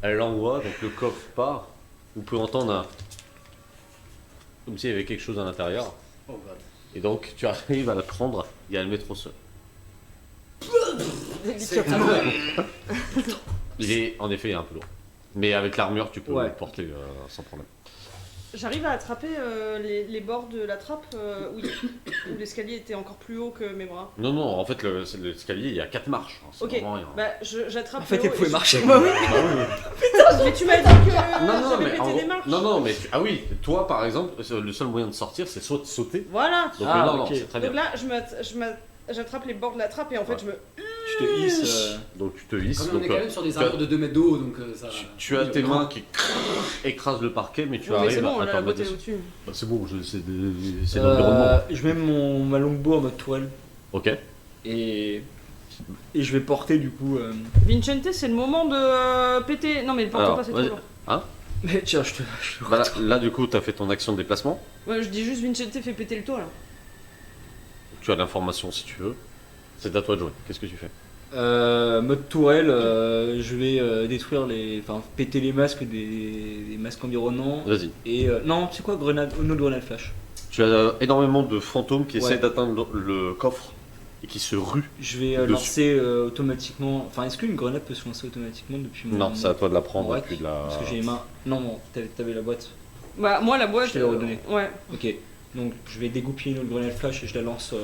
Elle l'envoie, donc le coffre part. Vous pouvez entendre comme s'il y avait quelque chose à l'intérieur. Oh god. Et donc tu arrives à la prendre et à le mettre au sol. Il est en effet un peu lourd. Mais avec l'armure, tu peux le porter sans problème. J'arrive à attraper les bords de la trappe où l'escalier était encore plus haut que mes bras. Non, non, en fait, l'escalier, il y a 4 marches. Hein, ok, bah j'attrape. En fait, elle pouvait marcher. Bah oui. Putain, mais tu m'as dit que j'avais pété des marches. Non, non, mais ah oui, toi par exemple, le seul moyen de sortir, c'est soit de sauter. Voilà. Donc non, c'est très bien. Donc là, j'attrape les bords de la trappe et en fait, je me. Tu te hisses. Donc tu te hisses. Comme on est quand même sur des arbres de 2 mètres de haut, donc ça. Tu as tes mains qui écrasent le parquet, mais tu Ouais, mais arrives c'est bon, à la t'en boîte mettre est dessus. au-dessus. Bah, c'est bon, c'est l'environnement. Je mets ma longbow en mode toile. Ok. Et je vais porter du coup. Vincente, c'est le moment de péter. Non, mais porte Alors, pas, c'est trop lourd. Hein? Mais tiens, je te. Bah, là, du coup, tu as fait ton action de déplacement. Ouais, je dis juste Vincente fait péter le toit là. Tu as l'information si tu veux. C'est à toi de jouer. Qu'est-ce que tu fais? Mode tourelle, je vais détruire enfin péter les masques des masques environnants. Vas-y. Et non, c'est quoi grenade, une autre grenade flash. Tu as énormément de fantômes qui essaient d'atteindre le coffre et qui se ruent. Je vais lancer automatiquement. Enfin, est-ce qu'une grenade peut se lancer automatiquement depuis mon. Non, c'est à toi de la prendre. Ouais, Puis de la... Parce que j'ai les mains. Non, t'avais la boîte. Bah, moi la boîte. Je te l'ai redonnée. Ouais. Ok, donc je vais dégoupiller une autre grenade flash et je la lance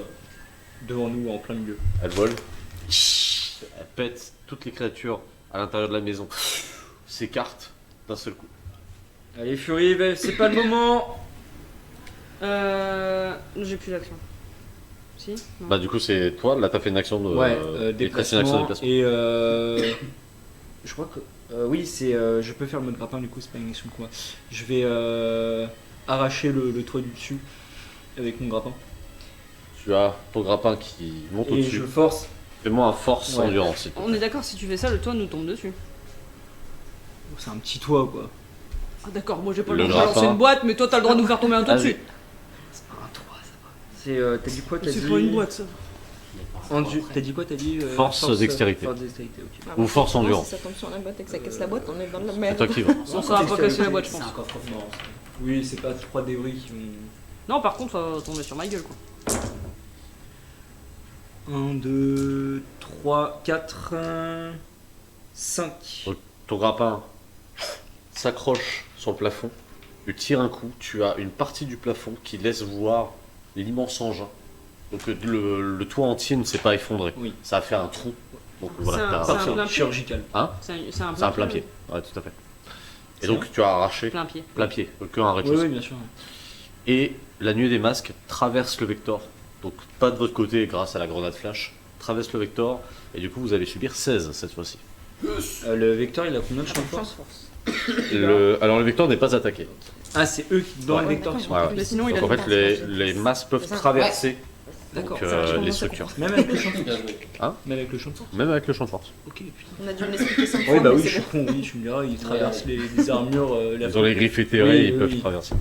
devant nous en plein milieu. Elle vole. Elle pète toutes les créatures à l'intérieur de la maison. S'écartent d'un seul coup. Allez, Fury, c'est pas le moment. J'ai plus d'action. Si non. Bah, du coup, c'est toi. Là, t'as fait une action de. Déplacement. Une action de déplacement. Et je crois que. Oui, c'est. Je peux faire le mode grappin, du coup, c'est pas une action de quoi. Je vais arracher le toit du dessus avec mon grappin. Tu as ton grappin qui monte Et au-dessus. je force. Fais-moi un force endurance. s'il te plaît. On est d'accord, si tu fais ça, le toit nous tombe dessus. C'est un petit toit, quoi. Ah d'accord, moi j'ai pas Le le droit de lancer grappin. une boîte, mais toi t'as le droit de nous faire tomber un toit Vas-y. dessus. C'est pas un toit, ça va. C'est. T'as dit quoi? T'as C'est dit. pas une boîte ça. T'as dit quoi? T'as dit. Force dextérité. Force dextérité, ok. Bah, Ou force franchement, endurance. Si ça tombe sur la boîte et que ça casse la boîte, on est dans la C'est merde. toi qui vas. On ça va pas casser la boîte, je C'est pense. un coffre fort. Oui, c'est pas 3 débris qui vont. Non, par contre, ça va tomber sur ma gueule quoi. 1, 2, 3, 4, 5. Donc, ton grappin s'accroche sur le plafond. Tu tires un coup. Tu as une partie du plafond qui laisse voir l'immense engin. Donc le toit entier ne s'est pas effondré. Oui. Ça a fait un trou. Donc C'est voilà, un t'as plein pied. Chirurgical. C'est un plein pied. Ouais, tout à fait. Et donc tu as arraché Plein pied. plein pied, que un Oui, rez-de-chaussée. oui, bien sûr. Et la nuée des masques traverse le vecteur. Donc pas de votre côté grâce à la grenade flash. Traverse le vecteur. Et du coup vous allez subir 16 cette fois-ci. Le vecteur, il a combien de champ de force? Alors le vecteur n'est pas attaqué. Ah, c'est eux qui, dans Ouais. le vecteur qui sont. Ouais, ouais. Mais sinon il a Donc en des fait les masses peuvent ça. traverser D'accord. donc, Ça va, je les commence à structures. Même avec le champ de force. Bien joué. Même avec le champ de force. Même avec le champ de force. Ok, putain. On a dû me l'expliquer 5 fois. Oui, bah mais oui, c'est je suis bon. con, oui, tu me diras, ils traversent les armures. Ils ont les griffes éthérées, Oui, ils oui, peuvent oui. traverser.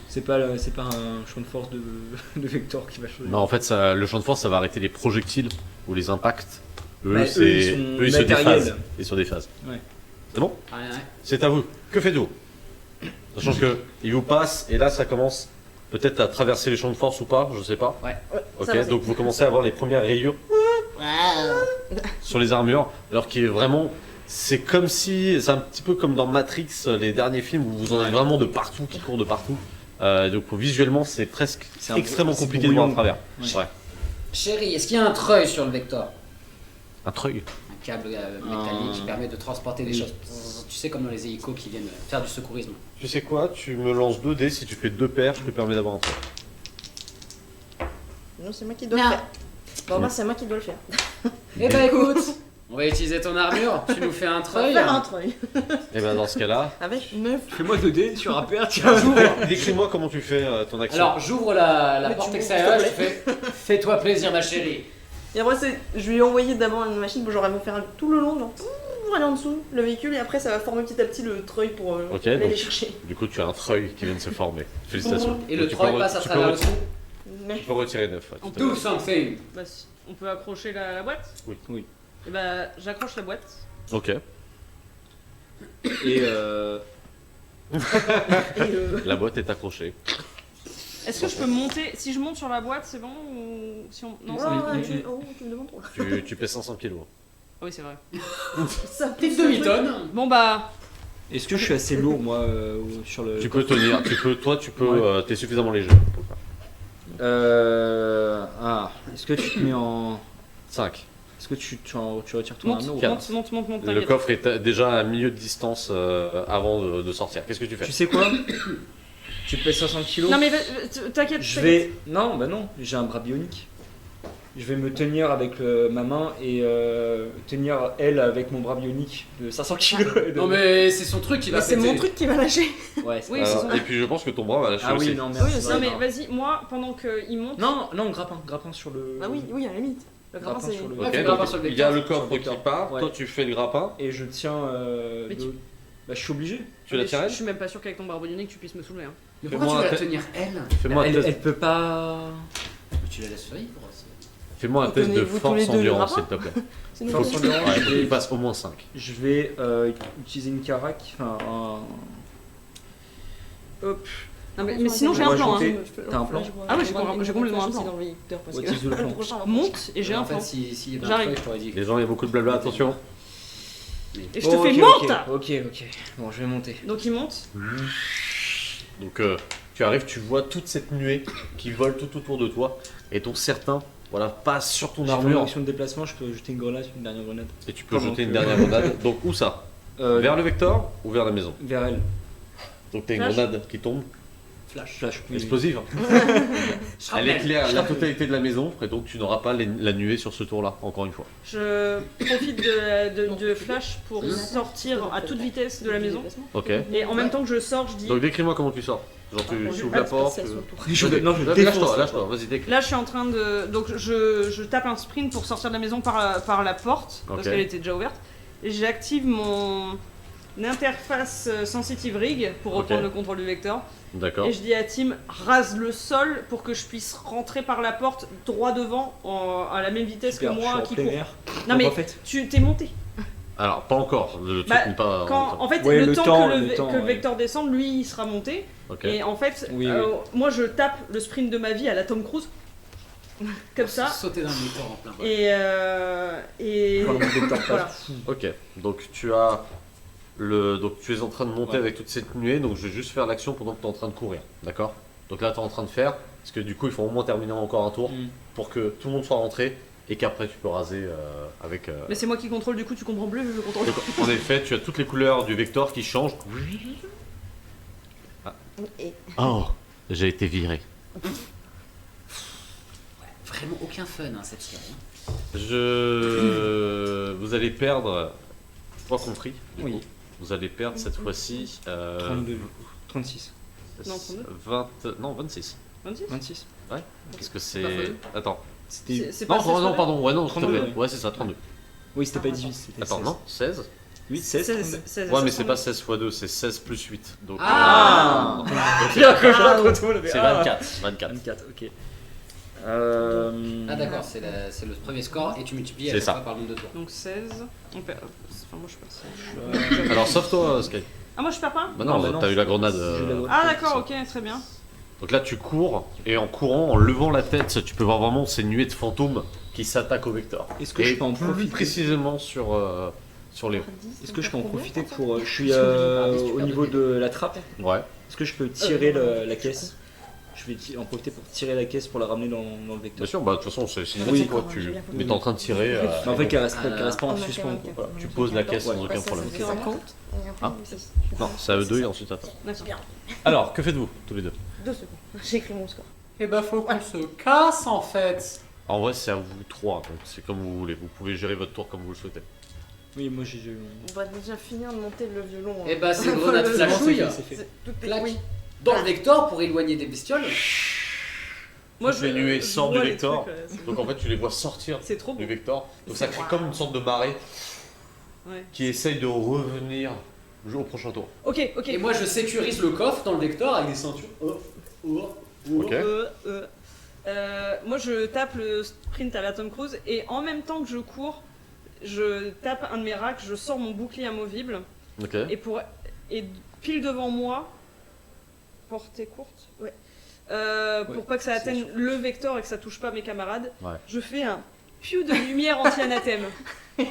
C'est pas un champ de force de vecteur qui va changer. Non, en fait, le champ de force, ça va arrêter les projectiles ou les impacts. Eux, Bah, c'est, ils sont ils se matériels. déphasent. Ils se déphasent. Ouais. C'est bon? Ouais, ouais. C'est à vous. Que faites-vous? Sachant que il vous passe et là, ça commence peut-être à traverser les champs de force ou pas, je sais pas. Ouais. Ok, Ça va, donc vous commencez à avoir les premières rayures sur les armures, alors qu'il est vraiment. C'est comme si. C'est un petit peu comme dans Matrix, les derniers films où vous en avez vraiment de partout, qui courent de partout. Donc visuellement, c'est presque C'est extrêmement c'est compliqué de voir à brouillon. travers. Ouais. Ouais. Chérie, est-ce qu'il y a un treuil sur le vecteur? Un treuil. Un câble métallique qui permet de transporter des Oui. choses. Tu sais, comme dans les hélicos qui viennent faire du secourisme. Tu sais quoi? Tu me lances 2 dés, si tu fais 2 paires, je te permets d'avoir un treuil. Non, c'est moi qui dois le Non. faire. Bon, bah, c'est moi qui dois le faire. Eh ben écoute, on va utiliser ton armure, tu nous fais un On va treuil. faire un treuil. Et ben dans ce cas-là, Avec 9. Fais-moi 2D sur un paire, tiens. décris-moi comment tu fais ton action. Alors j'ouvre la Mais porte tu- extérieure, je s'il te fais fais-toi plaisir ma chérie. Et après, je lui ai envoyé d'abord une machine pour genre elle va faire tout le long, genre pour aller en dessous, le véhicule, et après ça va former petit à petit le treuil pour Ok, aller donc- les chercher. Du coup, tu as un treuil qui vient de se former. Félicitations. Et le Tu treuil peux passe à tu travers peux le trou. Mais Tu peux retirer 9. On Do something. Bah, on peut accrocher la boîte? Oui. Oui. Et bah j'accroche la boîte. Ok. Et La boîte est accrochée. Est-ce que je peux monter? Si je monte sur la boîte, c'est bon ou si on... Non, Oh, ça... tu me demandes trop. Tu pèses 500 kilos. Ah oui, c'est vrai. Ça T'es pousse le truc. demi-tonne. Bon bah, est-ce que je suis assez lourd moi sur le. Tu peux tenir, tu peux, Ouais. t'es suffisamment léger pour le faire. Est-ce que tu te mets en. 5. Est-ce que tu retires ton monte, arme ou quatre. pas monte, Le t'inquiète. coffre est déjà à milieu de distance avant de sortir. Qu'est-ce que tu fais? Tu sais quoi? Tu pèses 60 kilos. Non mais t'inquiète, Je t'inquiète. vais. Non, bah non, j'ai un bras bionique. Je vais me tenir avec ma main et tenir elle avec mon bras bionique de 500 kilos. Non mais c'est son truc, il va Bah, c'est péter. mon truc qui va lâcher. Ouais, c'est Oui, pas c'est grave. son- Et puis je pense que ton bras va lâcher Ah aussi. oui, non, merci. Oui, c'est Non mais vrai. vas-y, moi, pendant qu'il monte... Non, grappin sur le. Ah oui, oui, à la limite. Le grappin, Grappin c'est. sur le- Ouais, Ok, fais le donc, grappin sur le il y a vecteur. le coffre Sur le qui vecteur. part, Ouais. toi tu fais le grappin, Et je tiens. Mais tu- Bah, je suis obligé. tu la Mais tiens je elle. suis même pas sûr qu'avec ton barbe bionique tu puisses me soulever. Hein. Mais pourquoi tu Fais-moi vas un la test. tenir elle? Fais-moi un Elle, test, elle peut pas. Tu la laisses vivre. fais-moi un test de Tenez-vous tous les force deux le endurance s'il grappin. te plaît. C'est une Force bonne idée. endurance, Ouais, je faut qu'il vais- passe au moins 5. Je vais utiliser une carac. Enfin, Hop. Non, mais sinon j'ai On un va plan. ajouter- Hein. T'as un plan Ah ouais, j'ai complètement un plan. Dans le vecteur, parce Ouais, que utilise le plan. le prochain, on va Monte et j'ai un En plan. fait, s'il y avait un J'arrive. feuille, je t'aurais dit. Les gens, il y a beaucoup de blabla, attention. Et je te Bon, fais ok, monte. Ok. Bon, je vais monter. Donc il monte. Donc tu arrives, tu vois toute cette nuée qui vole tout autour de toi et ton certain voilà, passe sur ton J'ai fait une armure action de déplacement, je peux jeter une grenade, une dernière grenade. et tu peux Pendant jeter une que- dernière grenade. Donc où ça? Vers le vecteur ou vers la maison? Vers elle. Donc t'as une Flash. grenade qui tombe, Flash. Oui. explosive. Elle éclaire la totalité de la maison et donc tu n'auras pas la nuée sur ce tour-là, encore une fois. Je profite de Flash pour sortir à toute vitesse de la maison. Ok. Et en même temps que je sors, je dis. Donc décris-moi comment tu sors. Genre tu ouvres la porte. Je défonce. Lâche-toi, vas-y décris. Là, je suis en train de. Donc, je tape un sprint pour sortir de la maison par la porte, parce Ok. qu'elle était déjà ouverte. Et j'active mon interface sensitive rig pour Ok. reprendre le contrôle du vecteur. D'accord. Et je dis à Tim, rase le sol pour que je puisse rentrer par la porte droit devant à la même vitesse Super, que je suis moi en qui plein court. air. Non, mais en fait, tu t'es monté. Alors pas encore, le truc Bah, n'est pas. En fait, Ouais, le temps que le temps, que le ouais. vecteur descende, lui, il sera monté. Ok. Et en fait, Oui, moi, je tape le sprint de ma vie à la Tom Cruise. Comme ça. Sauter dans le moteur en plein vol. Et quand le vecteur passe. voilà. Ok, donc tu as donc tu es en train de monter Ouais. avec toute cette nuée, donc je vais juste faire l'action pendant que tu es en train de courir, d'accord? Donc là tu es en train de faire, parce que du coup il faut au moins terminer encore un tour Mm. pour que tout le monde soit rentré et qu'après tu peux raser avec. Mais c'est moi qui contrôle, du coup tu comprends plus, je contrôle. Donc, en effet, tu as toutes les couleurs du vecteur qui changent. Et Oh, j'ai été viré. Vraiment aucun fun hein, cette série. Vous allez perdre 3 compris. Du Oui. coup. Vous allez perdre cette fois-ci 32 du coup. 36. Non, 32. 26. 26 26. Parce que pas c'est. faux. Attends. C'était. C'est Non, pas non, pardon, ouais, non, s'il te 32, plaît. Ouais, c'est ça, 32. Oui, c'était pas 18, c'était Attends, 16. non, 16. 8, 16. 32. 16, Ouais, mais c'est pas 16 x 2, c'est 16 plus 8. Donc, Ah Il y a un cochon contre tout, le c'est 24. 24. 24, ok. Ah d'accord, c'est le premier score et tu multiplies à C'est chaque ça. fois par le nombre de tours. Donc 16. On perd. Enfin, moi je perds. Alors, sauf toi, Sky. Ah, moi je perds pas Bah non, Non, bah non. t'as eu la grenade. J'ai eu la grenade. Ah, d'accord, ok, très bien. Donc là, tu cours, et en courant, en levant la tête, tu peux voir vraiment ces nuées de fantômes qui s'attaqent au vecteur. Est-ce que Et je peux en plus profiter précisément sur Léo. Est-ce que je peux en profiter pour. Je suis au niveau de la trappe. Ouais. Est-ce que je peux tirer la caisse? Je vais en profiter pour tirer la caisse pour la ramener dans le Bien vecteur. sûr, bah de toute façon, c'est cinématique, quoi. Mais t'es en train de tirer. Mais en fait, qu'elle reste pas en On a suspens. fait quoi. un Tu poses la caisse sans Ouais, aucun ça, problème. ça fait 50. Et après, Ah. c'est- Non, c'est à eux deux et ensuite à toi. D'accord. Alors, que faites-vous, tous les deux? 2 secondes. J'ai écrit mon score. Eh bah faut qu'on se casse en fait. En vrai, c'est à vous trois, donc c'est comme vous voulez. Vous pouvez gérer votre tour comme vous le souhaitez. Oui, moi j'ai. On va déjà finir de monter le violon. Eh bah c'est Enfin, grenade le- flashouille. C'est fait. Tout est- Clac. oui. Dans le vecteur pour éloigner des bestioles. Moi Les nuées sortent du vois les vecteur. trucs, c'est- Donc en fait, tu les vois sortir C'est trop du beau. vecteur. Donc ça crée comme une sorte de marée Ouais. qui essaye de revenir au prochain tour. Ok, ok. Et moi je sécurise le coffre dans le vecteur avec des ceintures. Ok. Moi je tape le sprint à la Tom Cruise et en même temps que je cours, je tape un de mes racks, je sors mon bouclier amovible Ok. Et pile devant moi, portée courte, ouais. Pour Ouais, pas que ça c'est atteigne sûr. le vecteur et que ça touche pas mes camarades, Ouais. je fais un piou de lumière anti-anathème. Ça,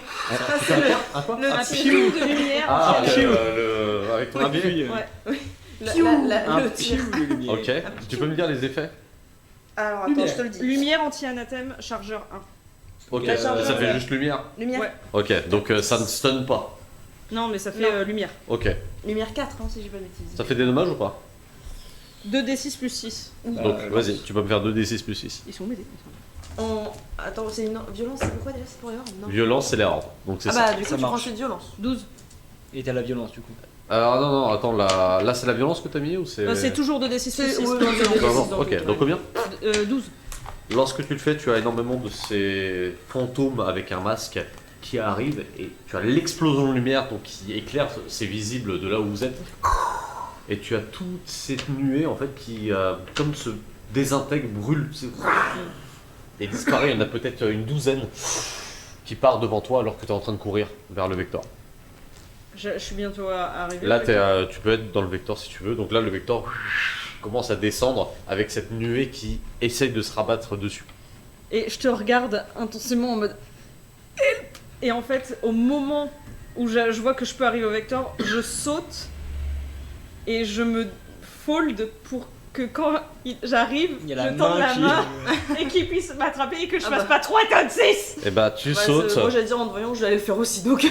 c'est le Un quoi Un piou de lumière Ah, anti-anathème. avec ton Un habit. puits, Ouais. un le tir. piou de lumière. Ok. Tu peux me dire les effets? Alors attends, je te le dis. Lumière anti-anathème, chargeur 1. Ok. La Ça charge- fait juste lumière. Lumière. Ouais. Ok. Donc ça ne stun pas. Non, mais ça fait Non. lumière. Ok. Lumière 4, hein, si j'ai pas de bêtises. Ça fait des dommages ou pas? 2d6 plus 6. Donc vas-y, tu peux me faire 2d6 plus 6. Ils sont m'aider. Attends, c'est une violence, c'est pourquoi déjà? C'est pour erreur? Non. Violence, c'est les ordres. Donc c'est Ah ça. bah, du coup, Ça tu prends marche. ensuite violence. 12. Et t'as la violence du coup. Alors non, attends, là c'est la violence que t'as mis ou c'est. C'est toujours 2d6 plus 6. ouais, pour ouais, violence. ouais. Non, non, dans ok, le donc combien? 12. Lorsque tu le fais, tu as énormément de ces fantômes avec un masque qui arrivent et tu as l'explosion de lumière donc qui éclaire, c'est visible de là où vous êtes. Et tu as toute cette nuée en fait qui, comme se désintègre, brûle et disparaît. Il y en a peut-être une douzaine qui part devant toi alors que tu es en train de courir vers le vecteur. Je suis bientôt arrivé. Là, tu peux être dans le vecteur si tu veux. Donc là, le vecteur commence à descendre avec cette nuée qui essaye de se rabattre dessus. Et je te regarde intensément en mode Help. Et en fait, au moment où je vois que je peux arriver au vecteur, je saute et je me fold pour que quand j'arrive, Il y a la je tende main la qui- main et qu'il puisse m'attraper et que je Ah fasse bah. pas 3 tonnes 6. Et bah, tu Ouais, sautes. Moi, j'allais dire en te voyant, j'allais le faire aussi, donc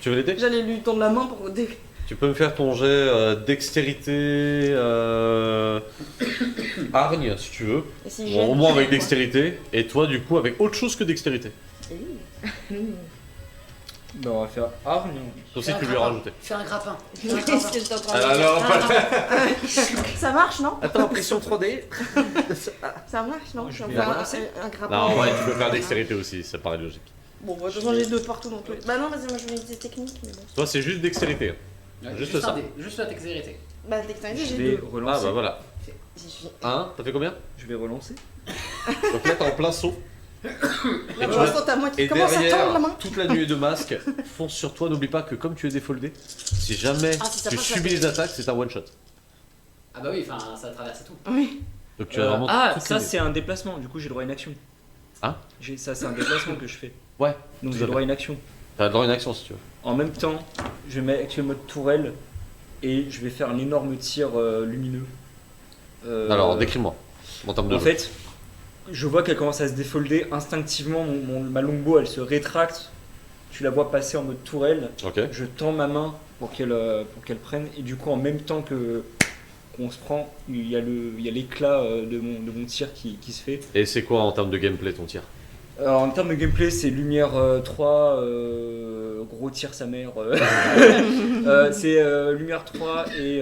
Tu veux l'aider? j'allais lui tendre la main pour. Tu peux me faire ton jet dextérité hargne si tu veux. Et si Bon, j'ai- au moins avec dextérité. Et toi, du coup, avec autre chose que dextérité. Bah on va faire hargne. Ça aussi, tu peux lui rajouter. Fais un grappin. Qu'est-ce que j'étais en train de dire Alors, Ça marche, non? attends, pression 3D. Ça marche, non? Je Je vais vais faire avancer. un grappin. Non, ouais, tu peux faire dextérité aussi, ça paraît logique. Bon, bah, de toute façon, j'ai deux partout dans tous les. Bah, non, vas-y, moi je vais utiliser technique, mais bon. Toi, c'est juste dextérité. Ouais, Juste ça. Juste la dextérité. Bah, dextérité, Je j'ai vais deux. Ah relancer. bah voilà. J'y suis. T'as fait combien? Je vais relancer. Donc là, t'es en plein saut. Mais Et pour tu l'instant, t'as moi Et qui commence à tendre la derrière, main. toute la nuée de masques fonce sur toi. N'oublie pas que comme tu es défoldé, si jamais Ah, si ça tu passe, ça subis fait- les attaques, c'est un one shot. Ah bah oui, enfin ça traverse tout. Oui. Donc tu as vraiment Ah, toutes ça les- c'est un déplacement, du coup j'ai le droit à une action. Hein? Ça c'est un déplacement que je fais. Ouais. Donc tout j'ai à le droit à fait. une action. T'as le droit à une action si tu veux. En même temps, je vais activer le mode tourelle et je vais faire un énorme tir lumineux. Alors, décris-moi. En termes de En jeu. fait, je vois qu'elle commence à se défolder. Instinctivement, ma longbow elle se rétracte. Tu la vois passer en mode tourelle. Ok. Je tends ma main pour qu'elle prenne. Et du coup, en même temps qu'on se prend, il y a l'éclat de mon tir qui se fait. Et c'est quoi en termes de gameplay ton tir? Alors, en termes de gameplay, c'est lumière 3, gros tir sa mère. C'est lumière 3 et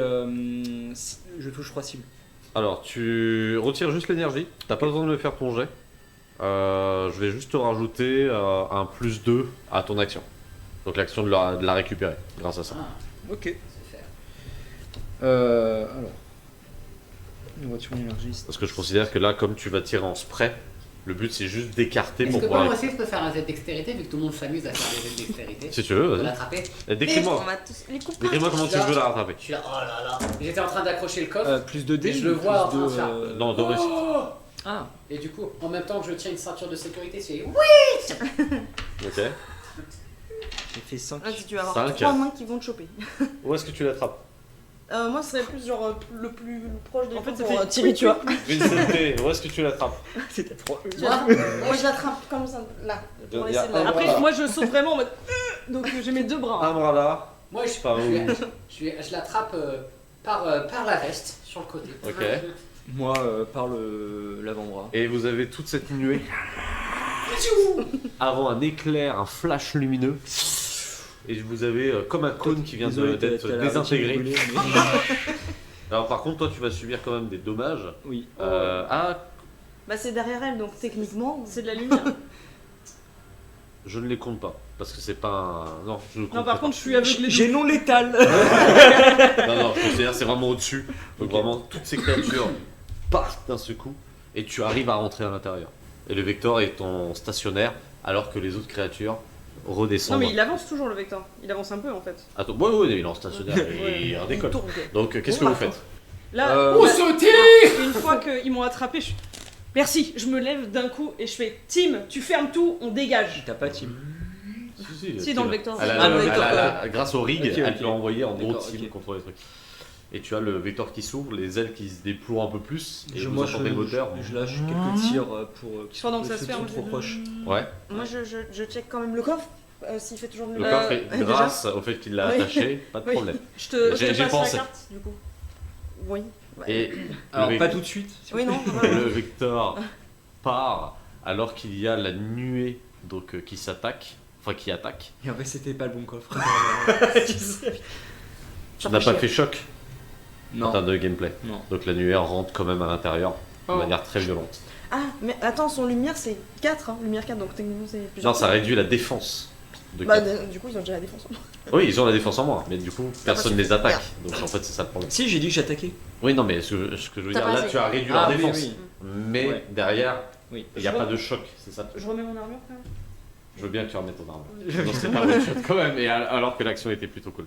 je touche 3 cibles. Alors, tu retires juste l'énergie. T'as pas besoin de me faire ton jet. Je vais juste te rajouter un plus 2 à ton action. Donc l'action de la récupérer grâce à ça. Ah, Ok. c'est faire. Alors. On va tuer l'énergie. Parce que je considère que là, comme tu vas tirer en spray, le but c'est juste d'écarter Est-ce pour que pouvoir. moi aussi je peux faire un jet de dextérité vu que tout le monde s'amuse à faire des jets de dextérité? Si tu veux, Pour vas-y. l'attraper. Et Décris-moi. On va tous les couper. Décris-moi comment tu veux la rattraper. Je suis là, oh là là. J'étais en train d'accrocher le coffre. Plus de dés. Et je le ou vois plus en train de de, faire. Non, de réussite. Oh Ah, Et du coup, en même temps que je tiens une ceinture de sécurité, c'est Ok. j'ai fait 5. Là, si tu vas avoir Cinq. 3 mains qui vont te choper. Où est-ce que tu l'attrapes? Moi, ce serait plus genre le plus proche de En fait, ça pour fait tirer, tu vois. Vincente, où est-ce que tu l'attrapes? C'était 3. Moi, je l'attrape comme ça, là. Pour Il y a laisser de un la. bras. Après, moi je saute vraiment en mode donc j'ai mes deux bras. Un bras là. Moi je, Par où? je l'attrape par la veste sur le côté. Ok. Moi, par l'avant-bras. Et vous avez toute cette nuée. Avant un éclair, un flash lumineux. Et vous avez comme un cône qui vient Désolé, d'être t'as la désintégré. rétine brûlée, mais- Alors par contre, toi tu vas subir quand même des dommages. Oui. Bah, c'est derrière elle, donc techniquement. C'est de la lumière. Je ne les compte pas. Parce que c'est pas un. Non, je ne compte Non, par contre, je suis aveuglé. J'ai non létal. Non, je considère que c'est vraiment au-dessus. Donc Ok. vraiment, toutes ces créatures partent d'un seul coup. Et tu arrives à rentrer à l'intérieur. Et le Vector est en stationnaire. Alors que les autres créatures Non redescendre. mais il avance toujours le vecteur. Il avance un peu en fait. Attends, ouais, il est en stationnaire, il redécolle. Il tourne, ok. Donc, qu'est-ce que vous faites? Là, Oh, là, sauter une fois qu'ils m'ont attrapé, je... Merci, je me lève d'un coup et je fais Tim, tu fermes tout, on dégage. T'as pas team. Si, dans le vecteur. le vecteur, grâce au rig, Ok, elle ok. peut envoyer en gros D'accord, team ok. contre les trucs. Et tu as le vecteur qui s'ouvre, les ailes qui se déploient un peu plus, et vous Moi, entendez le moteur. je lâche quelques tirs pour qu'ils Pendant que ça ceux se qui ferme, sont trop proches. Ouais. Moi, je check quand même le coffre, s'il fait toujours de Le Euh, coffre, est- déjà grâce au fait qu'il l'a Oui. attaché, pas de Oui. problème. Je te J'ai passe pensé. la carte du coup. Oui. Et Alors, le, pas tout de suite. s'il Oui, vous non. le vecteur part alors qu'il y a la nuée donc, qui s'attaque, enfin qui attaque. plaît. Et en fait, c'était pas le bon coffre. Tu n'as pas fait choc en Non. termes de gameplay. Non. Donc la nuée rentre quand même à l'intérieur de Oh. manière très violente. Ah, mais attends, son lumière c'est 4, hein, lumière 4, donc techniquement c'est plusieurs. Non, ça réduit la défense. De Bah, quatre. du coup, ils ont déjà la défense. Oui, ils ont la défense en moins, mais du coup, personne ne les attaque. Merde. Donc en fait, c'est ça le problème. Si, j'ai dit que j'attaquais. Oui, non, mais ce que je veux T'as dire, pas là, assez. tu as réduit Ah, leur oui, défense. oui. Mais Ouais. derrière, Oui. il n'y a pas de choc, c'est ça. Je remets mon armure quand même. Je veux bien que tu remettes ton arme. Non, c'est pas one shot quand même, et alors que l'action était plutôt cool.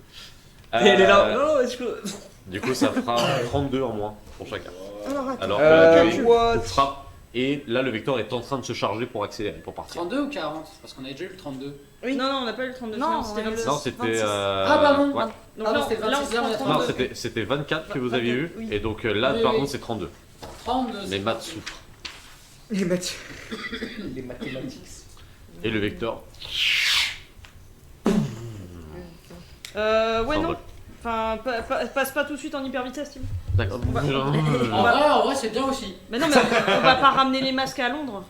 Et elle est là. Euh, Non, est-ce que. Du coup, ça fera 32 en moins pour chacun. Alors, attends. Alors que la nuée what? frappe, et là, le vecteur est en train de se charger pour accélérer, pour partir. 32 ou 40? Parce qu'on a déjà eu le 32. Oui. Non, on n'a pas eu le 32, Non, c'était on a eu 26. le- Non, c'était. 26. Ah, pardon. ouais. Donc Ah là, non, c'était là, on 26, là, on est prend Non, 32. c'était 24 que vous aviez eu, oui. et donc là, Oui, par oui. contre, c'est 32. 32. Les maths souffrent. Les Mathieu. Les mathématiques. Et le vecteur. Ouais, Sans non. bol. Enfin, passe pas tout de suite en hyper vitesse, Tim. D'accord. En vrai, c'est bien aussi. Mais non, mais on va pas ramener les masques à Londres.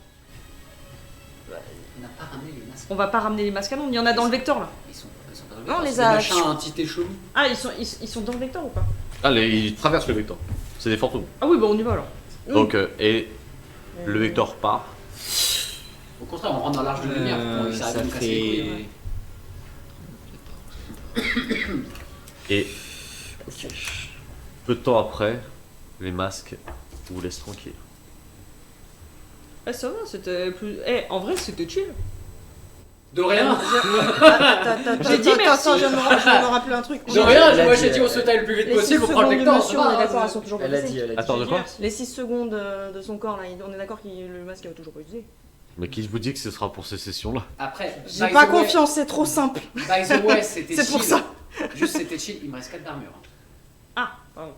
On n'a pas ramené les masques. On va pas ramener les masques à Londres, il y en a dans le vecteur là. Ils sont pas dans le Non, on vecteur, les c'est a- des machins un petit chelou. Ah, ils sont dans le vecteur ou pas? Allez, il traverse le vecteur. C'est des fantômes. Ah oui, bah on y va alors. Donc, et le vecteur part. Au contraire, on rentre dans l'arche de lumière. On essaie de Ça nous casser les couilles. fait. Et peu de temps après, les masques vous laissent tranquille. Eh, ça va, c'était plus. Eh, en vrai, c'était chill. De rien. J'ai dit merci. Attends, je viens de me rappeler un truc. De rien, Elle a moi dit, j'ai dit on se taille le plus vite Les 6 possible pour secondes prendre le de vecteur. monsieur, on est d'accord, elles sont toujours pas Elle a passées. dit, elle a dit. Attends, de quoi? Les 6 secondes de son corps là, on est d'accord que le masque a toujours pas utilisé. Mais qui vous dit que ce sera pour ces sessions-là? Après, J'ai by pas the way- confiance, c'est trop simple. By the way, c'était C'est pour chill. ça. Juste c'était chill, il me reste 4 d'armure. Ah, pardon.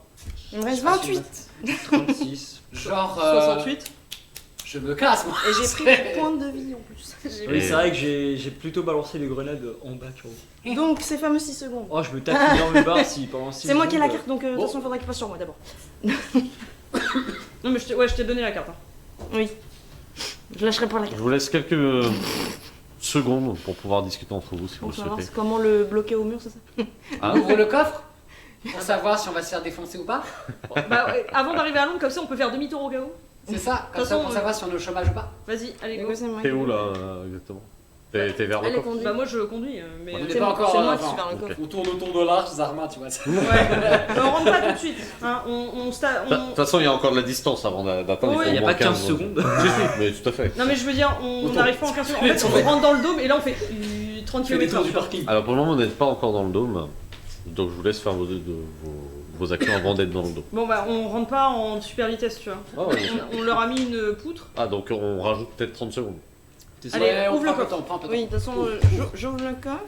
Il me reste Ah, 28. 36. Genre. 68. Je me casse moi. Et j'ai pris point de vie en plus. Oui, c'est vrai que j'ai plutôt balancé les grenades en bas qu'en haut. Donc ces fameux 6 secondes. Oh, je me tape une énorme barre si pendant 6 C'est moi qui ai la carte, donc de toute Bon. façon, il faudrait qu'il passe sur moi d'abord. Non, mais je t'ai donné la carte. Hein. Oui. Je lâcherai pas la Je carte. vous laisse quelques secondes pour pouvoir discuter entre vous si vous On le va voir souhaitez. comment le bloquer au mur, c'est ça? Ah, On ouvre le coffre pour savoir si on va se faire défoncer ou pas. Bah, ouais, avant d'arriver à Londres, comme ça, on peut faire demi-tour au cas où. C'est ça, comme De toute ça façon, pour savoir si on est au chômage ou pas. Vas-y, allez, go. C'est moi t'es qui- où là exactement? T'es vers le Elle est coffre? conduite. Bah, moi, je conduis, mais. On Ouais. n'est C'est pas encore. c'est moi enfin, qui suis vers le ok. coffre. On tourne autour de l'arche, Zarma, tu vois. Mais on rentre pas tout de suite. Hein. De toute façon, il y a encore de la distance avant d'atteindre. Oui, faut Il n'y a au moins pas 15 donc. secondes. Si, si, mais tout à fait. Non, mais je veux dire, on Autour. n'arrive pas en 15 secondes. En fait, on rentre dans le dôme et là, on fait 30 Fais des tours du km/h. parking. Alors pour le moment, vous n'êtes pas encore dans le dôme, donc je vous laisse faire vos actions avant d'être dans le dôme. Bon, bah, on rentre pas en super vitesse, tu vois. Ah, ouais, bien sûr. On leur a mis une poutre. Ah, donc on rajoute peut-être 30 secondes. Allez, Ouais, on ouvre le prend un peu de coffre. temps, on prend un peu de Oui, de temps. toute façon, j'ouvre le coffre.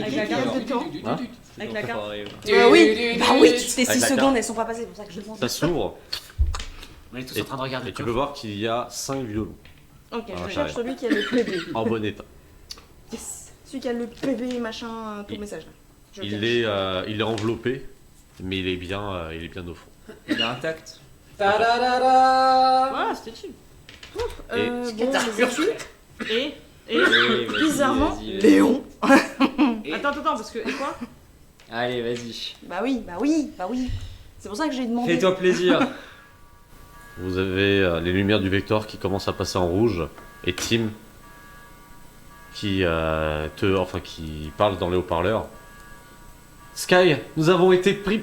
Avec la carte de temps. Hein Avec la carte. Bah oui, bah oui, les Avec 6 la secondes, elles sont pas passées, c'est pour ça que je demande. Ça s'ouvre On est tous en train de regarder et le tu peux coffre. voir qu'il y a 5 violons Ok, Ah, je ça cherche celui qui a le PB. en bon état. Yes. Celui qui a le PB, machin, tout le message là. Je le Il est enveloppé, mais il est bien au fond. Il est intact. Ta-da-da-da. Voilà, c'était chill. Bon, les insultes. Et. Bizarrement, vas-y. Léon. Attends, parce que. Et quoi? Allez, vas-y. Bah oui, bah oui, bah oui. C'est pour ça que j'ai demandé. Fais-toi plaisir. Vous avez les lumières du vecteur qui commencent à passer en rouge et Tim qui qui parle dans les haut-parleurs. Sky, nous avons été pris.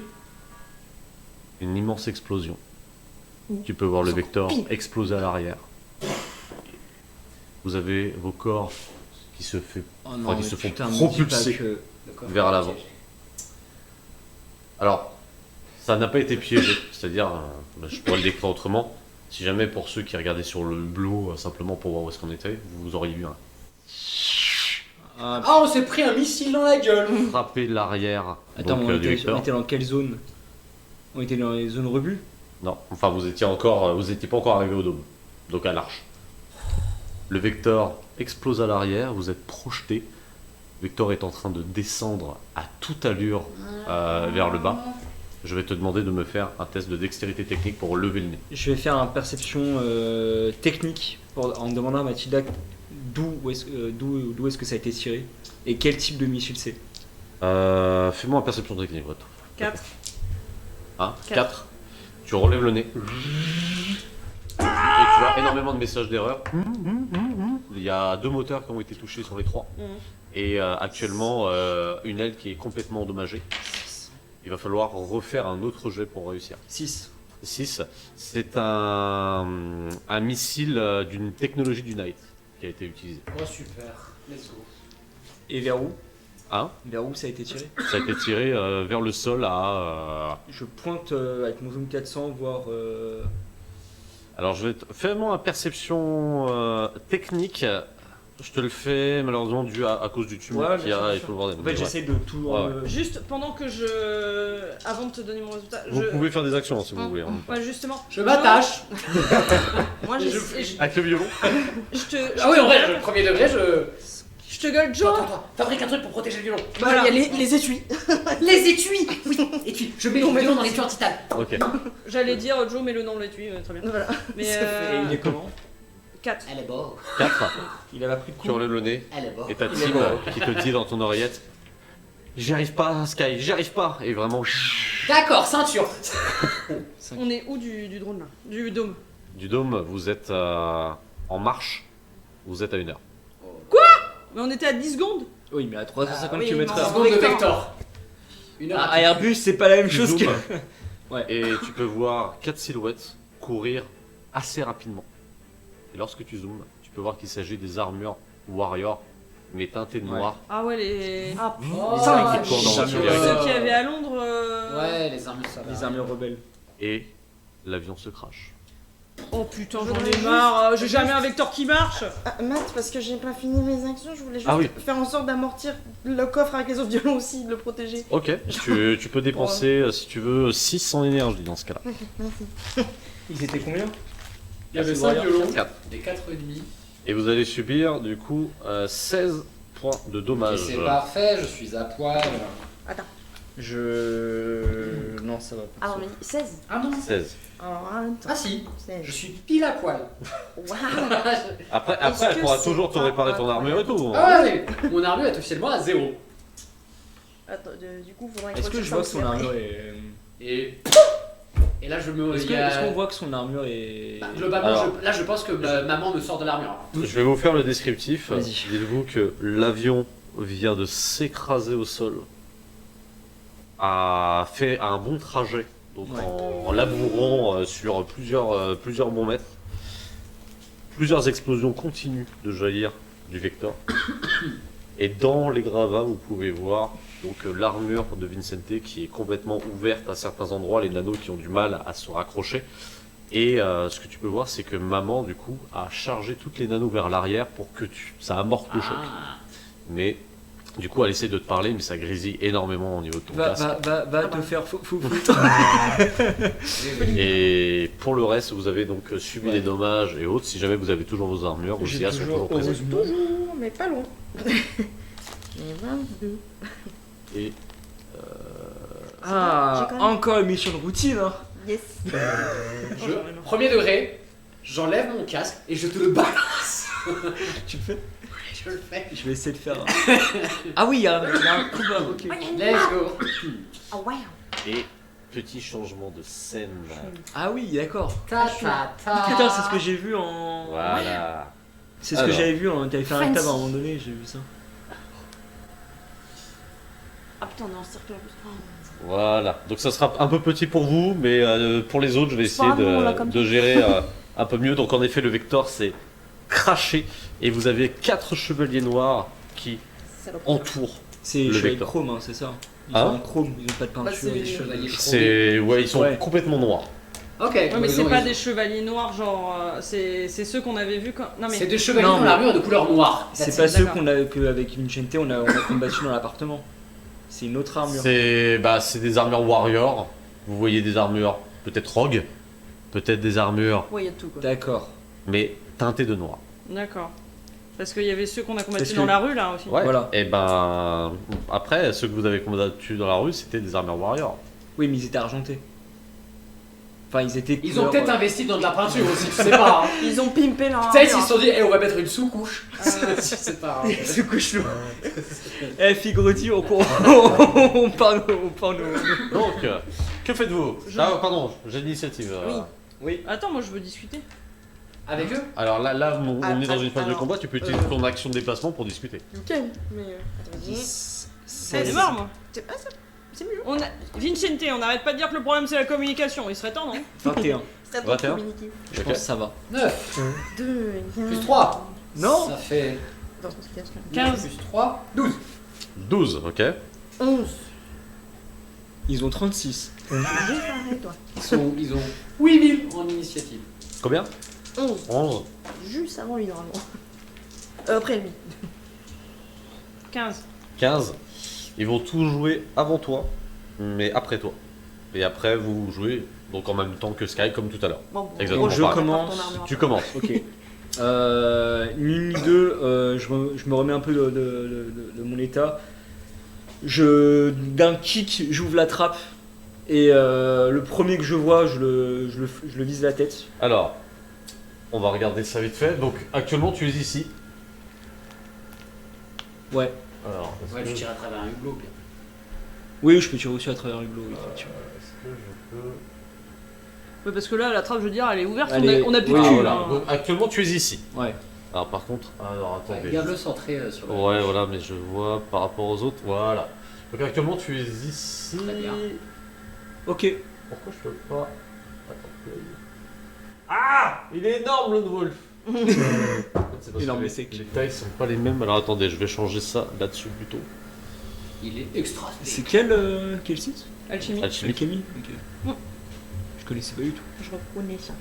Une immense explosion. Tu peux voir le vecteur exploser à l'arrière. Vous avez vos corps qui se fait Oh Enfin, qui mais se font putain, me dis pas propulser. que- vers l'avant. Alors, ça n'a pas été piégé, c'est-à-dire, je pourrais le décrire autrement. Si jamais pour ceux qui regardaient sur le blue simplement pour voir où est-ce qu'on était, vous auriez eu un Ah, Ah, on s'est pris un missile dans la gueule. frapper l'arrière attends, donc, on du était Vector. dans quelle zone? On était dans les zones rebuts? Non, enfin vous étiez pas encore arrivé au dôme, donc à l'arche. Le Vector explose à l'arrière, vous êtes projeté. Vector est en train de descendre à toute allure vers le bas. Je vais te demander de me faire un test de dextérité technique pour lever le nez. Je vais faire un perception technique en demandant à Mathilda d'où est-ce que ça a été tiré et quel type de missile c'est. Fais-moi une perception technique, Otto. 4. Hein Quatre. 4. Tu relèves le nez. Et tu as énormément de messages d'erreur. Il y a 2 moteurs qui ont été touchés sur les 3. Et actuellement, une aile qui est complètement endommagée. Il va falloir refaire un autre jet pour réussir. 6. 6. C'est un missile d'une technologie du Knight qui a été utilisé. Oh, super. Let's go. Et vers où? Hein Vers où ça a été tiré? Ça a été tiré vers le sol à... Je pointe avec mon zoom 400 voir. Alors je vais fais-moi une perception technique. Je te le fais malheureusement dû à cause du tumulte Ouais, qu'il y bien sûr, a bien et sûr. tout le bordel. En fait, Mais j'essaie de tout. Ouais, Juste pendant que je. Avant de te donner mon résultat, Vous je. pouvez faire des actions hein, si vous Hein, voulez. hein. Ouais, justement. Je m'attache. Moi, Et j'ai. je- Avec le violon. Je te. Ah oui, en vrai, le premier degré, Je te gueule, Joe. Attends, fabrique un truc pour protéger le violon. Voilà. Il y a les étuis. Les étuis. Oui, étuis. Je mets le violon dans l'étui en titane. Ok. J'allais dire Joe, mets le nom de l'étui, très bien. Voilà. Mais Et il est comment? 4. Elle est beau. 4. Il avait pris de Tu coup. relèves le nez Elle est beau. et ta Il est team mort. qui te dit dans ton oreillette j'y arrive pas Sky, j'y arrive pas. Et vraiment D'accord, ceinture. On est où du drone là? Du dôme. du dôme vous êtes en marche. Vous êtes à 1 heure. Mais on était à 10 secondes. Oui, mais à 350 Ah oui, km/h. non. Seconde de Vector. Une heure. À Airbus, c'est pas la même Tu chose que. zoomes. Et tu peux voir 4 silhouettes courir assez rapidement. Et lorsque tu zoomes, tu peux voir qu'il s'agit des armures Warrior, mais teintées de noir. Ah ouais, les. Ah, Oh, putain, qui courent dans ça le me- ciel. Ceux qu'il y avait à Londres. Ouais, les armes, ça va. Les armures rebelles. Et l'avion se crache. Oh putain, Je j'en voudrais ai juste- marre. J'ai jamais un vecteur qui marche. Matt, parce que j'ai pas fini mes actions, je voulais juste Ah oui. faire en sorte d'amortir le coffre avec les autres violons aussi, de le protéger. Ok, tu peux dépenser, si tu veux, 6 en énergie dans ce cas-là. Ils étaient combien? Il y avait C'est 5 Warrior. violons. 4. Des 4,5. Et vous allez subir, du coup, 16 points de Et dommages. c'est parfait, je suis à poil. Non, ça va pas. Alors, mais 16. Ah non. 16. Alors, attends. Ah si, 16. je suis pile à poil. Waouh. Après, Est-ce elle que pourra c'est toujours te pas réparer ton armure et tout. hein. Ah ouais, mais mon armure est officiellement à 0. Attends, du coup, faudrait Est-ce que retire je ça vois que aussi son après. armure est. Et là je me. Est-ce il y a- qu'on voit que son armure est. Bah, globalement, Alors. là je pense que maman me sort de l'armure. Je vais vous faire le descriptif. Vas-y. Dites-vous que l'avion vient de s'écraser au sol, a fait un bon trajet, donc Ouais. en labourant sur plusieurs bons mètres. Plusieurs explosions continuent de jaillir du Vector. Et dans les gravats, vous pouvez voir donc l'armure de Vincente qui est complètement ouverte à certains endroits, les nanos qui ont du mal à se raccrocher. Et ce que tu peux voir, c'est que maman, du coup, a chargé toutes les nanos vers l'arrière pour que ça amorte le choc. Mais du coup, elle essaie de te parler, mais ça grésille énormément au niveau de ton casque. Va te faire fou. Et pour le reste, vous avez donc subi Ouais. des dommages et autres. Si jamais vous avez toujours vos armures, vos J'ai IA sont toujours toujours, présentes. Toujours, mais pas loin. Mais 22. Et Ah, J'ai quand même- encore une mission de routine, hein. Yes. Premier degré, j'enlève mon casque et je te le balance. Tu le fais? Je le fais. Je vais essayer de faire. Ah oui, il y a un coup bas, ok. Let's go. Oh wow. Et petit changement de scène. Ah oui, d'accord. Ta ta ta. Putain, c'est ce que j'ai vu en. Voilà. C'est ce que Alors. j'avais vu en. T'avais fait un Fancy. tab à un moment donné, j'ai vu ça. Ah putain, on est en cercle en plus. Oh. Voilà. Donc ça sera un peu petit pour vous, mais pour les autres, je vais C'est essayer pas grave, on l'a comme de gérer un peu mieux. Donc en effet, le Vector s'est cracher et vous avez 4 chevaliers noirs qui Salope. entourent. C'est Le chevalier vecteur. chrome, hein, c'est ça. Ils Hein sont en chrome, ils ont pas de peinture. c'est Les chevaliers chromés. C'est ouais, ils sont Ouais. complètement noirs. Ok. Ouais, mais ils c'est ont- pas ils- des chevaliers noirs, genre. C'est ceux qu'on avait vus quand. Non, mais. C'est des chevaliers Non, dont mais- l'armure est de couleur noire. C'est pas ceux d'accord. qu'on a qu'avec Vincente on a combattu dans l'appartement. C'est une autre armure. C'est des armures warriors. Vous voyez des armures peut-être rogue, peut-être des armures Ouais, il y a de tout quoi. D'accord. mais teintées de noir. D'accord. Parce qu'il y avait ceux qu'on a combattus Parce dans que- la rue là aussi. Ouais. Voilà. Et ben après ceux que vous avez combattus dans la rue, c'était des armures warriors. Oui, mais ils étaient argentés. Enfin, ils étaient. Ils ont couleur, peut-être investi dans de la peinture aussi, tu sais pas. Hein. Ils ont pimpé leur Peut-être ils armure. se sont dit, eh, on va mettre une sous-couche. Je sais pas. Hein. Se couche loin. Eh, Figroti, on parle. Donc que faites-vous? Ah pardon, j'ai l'initiative. Oui. Attends, moi je veux discuter. Avec eux Alors là on est dans une phase de alors, combat, tu peux utiliser ton action de déplacement pour discuter. Ok, mais attends, vas-y. C'est mort, moi. Ah, c'est mieux. Vincente, on n'arrête pas de dire que le problème c'est la communication. Il serait temps, non? 21. C'est à toi de 21. communiquer. Je Ok. pense que ça va. 9 2, plus 3. Non. Ça fait Dans ce qu'il y a, 15. plus 3, 12. 12, ok. 11. Ils ont 36. Juste arrête-toi. Ils ont 8000 en initiative. Combien? 11. 11. Juste avant lui, normalement. Après lui. 15. 15. Ils vont tous jouer avant toi, mais après toi. Et après, vous jouez donc en même temps que Sky, comme tout à l'heure. Bon, Exactement, je pareil. commence. Tu commences. Ok. Ligne 2, je me remets un peu de mon état. D'un kick, j'ouvre la trappe. Et le premier que je vois, je le vise la tête. Alors, on va regarder ça vite fait. Donc, actuellement, tu es ici. Ouais. Alors, Ouais, tu tires à travers un hublot. bien. Oui, je peux tirer aussi à travers le hublot, effectivement. est-ce que je peux... Ouais, parce que là, la trappe, je veux dire, elle est ouverte. Elle est- On a plus oui, de Ah, cul. voilà. hein. Donc, actuellement, tu es ici. Ouais. Alors, par contre, alors attendez. Garde-le centré sur le. Ouais, voilà, mais je vois par rapport aux autres. Voilà. Donc, actuellement, tu es ici. Très bien. Ok. Pourquoi je peux pas. Attends. Ah! Il est énorme, le Wolf! C'est parce Énorme que et sec. les tailles sont pas les mêmes. Alors attendez, je vais changer ça là-dessus plutôt. Il est extra. C'est quel site Alchimie. Alchimie. Alchemy. Ok. Mm. Je connaissais pas du tout. Je reconnais ça.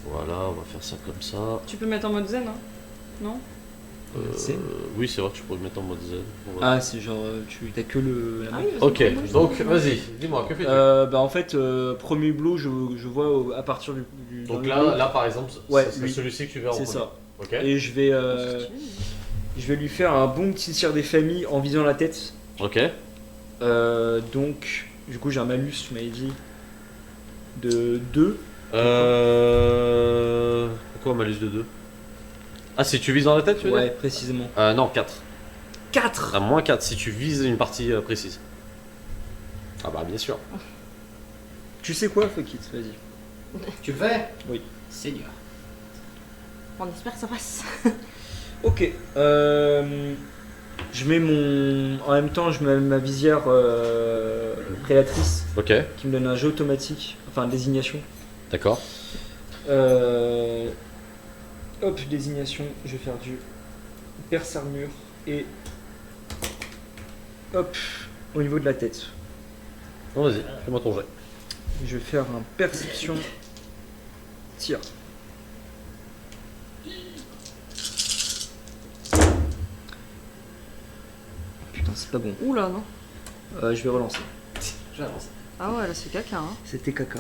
Voilà, on va faire ça comme ça. Tu peux mettre en mode zen, hein? Non? Zen Oui, c'est vrai que je pourrais le mettre en mode zen. On va- Ah, c'est genre, tu t'as que la Ah main. oui, Ok, donc vas-y, dis-moi, que fais-tu? Bah en fait, premier hublot, je vois à partir du Donc dans le hublot. là, par exemple, Ouais, c'est lui. celui-ci que tu verras en C'est premier. ça. Ok. Et je vais lui faire un bon petit tir des familles en visant la tête. Ok. Donc, du coup, j'ai un malus, tu m'avais dit, de 2. Pourquoi malus de 2? Ah, si tu vises dans la tête, tu veux Ouais, dire précisément. Non, 4. 4 À moins 4 si tu vises une partie précise. Ah bah bien sûr. Tu sais quoi, fuck it, vas-y. Tu le fais Oui. Seigneur. On espère que ça passe. Ok. Je mets mon. En même temps, je mets ma visière prédatrice Ok, qui me donne un jeu automatique, enfin désignation. d'accord. Hop, désignation, je vais faire du perce armure et hop, au niveau de la tête. Bon, vas-y, fais-moi ton jet. Je vais faire un perception tir. Putain, c'est pas bon. Oula, non? Je vais relancer. J'avance. Ah ouais, là c'est caca, hein. C'était caca.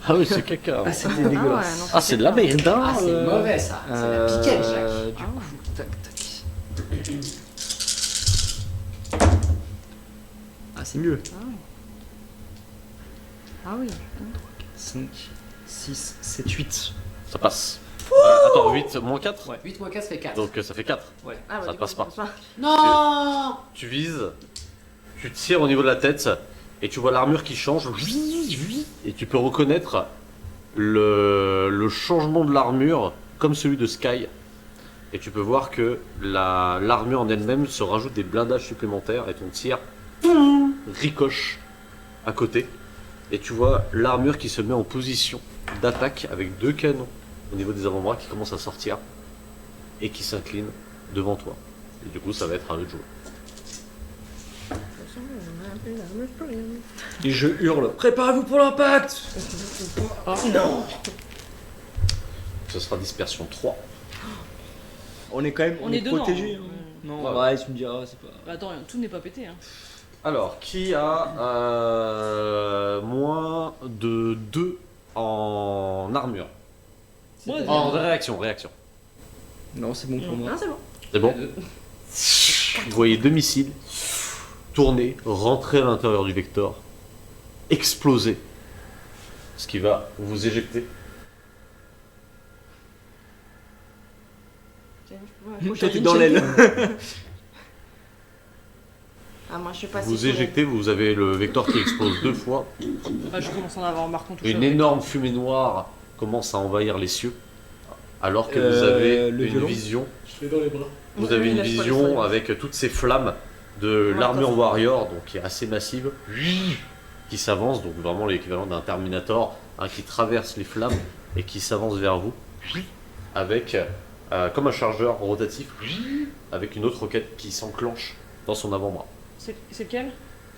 Ah oui, c'est caca. Ah, c'était Ah ouais, dégueulasse. non, Ah, c'est de la merde, hein. Ah, c'est mauvais ça. C'est la piquette, Jacques. Du Ah coup, ouais. tac, tac. Ah, c'est mieux. Ah oui. 5, 6, 7, 8. Ça passe. Attends, 8 moins 4 Ouais. 8 moins 4 fait 4. Donc ça fait 4. Ah, Ça du passe coup, pas. Non Tu vises, tu tires au niveau de la tête, et tu vois l'armure qui change, et tu peux reconnaître le changement de l'armure comme celui de Sky. Et tu peux voir que l'armure en elle-même se rajoute des blindages supplémentaires, et ton tir ricoche à côté. Et tu vois l'armure qui se met en position d'attaque avec 2 canons au niveau des avant-bras qui commencent à sortir et qui s'inclinent devant toi. Et du coup, ça va être à eux de jouer. Et je hurle, préparez-vous pour l'impact. Non. Ce sera dispersion 3. On est quand même On est dedans, protégés. hein. Non, Ouais. ouais, tu me diras, c'est pas... Bah attends, tout n'est pas pété. Hein. Alors, qui a moins de 2 en armure? Moi, En réaction. Non, c'est bon pour moi. Ah, c'est bon. C'est bon? Vous voyez 2 missiles tourner, rentrer à l'intérieur du vecteur, exploser, ce qui va vous éjecter. Tiens, je peux- Toi, t'es j'ai dans une l'aile. chaîne. Ah, moi, je suis pas si Vous souvent. éjectez, vous avez le vecteur qui explose 2 fois. Ah, je commence à en avoir marre qu'on touche. Une énorme fumée noire commence à envahir les cieux, alors que vous Euh, avez le une violon vision. Je l'ai dans les bras. Vous Oui, avez une là, je peux vision le avec toutes ces flammes de Ouais, l'armure d'accord. warrior, donc qui est assez massive, qui s'avance, donc vraiment l'équivalent d'un Terminator, hein, qui traverse les flammes et qui s'avance vers vous, avec comme un chargeur rotatif, avec une autre roquette qui s'enclenche dans son avant-bras. C'est lequel?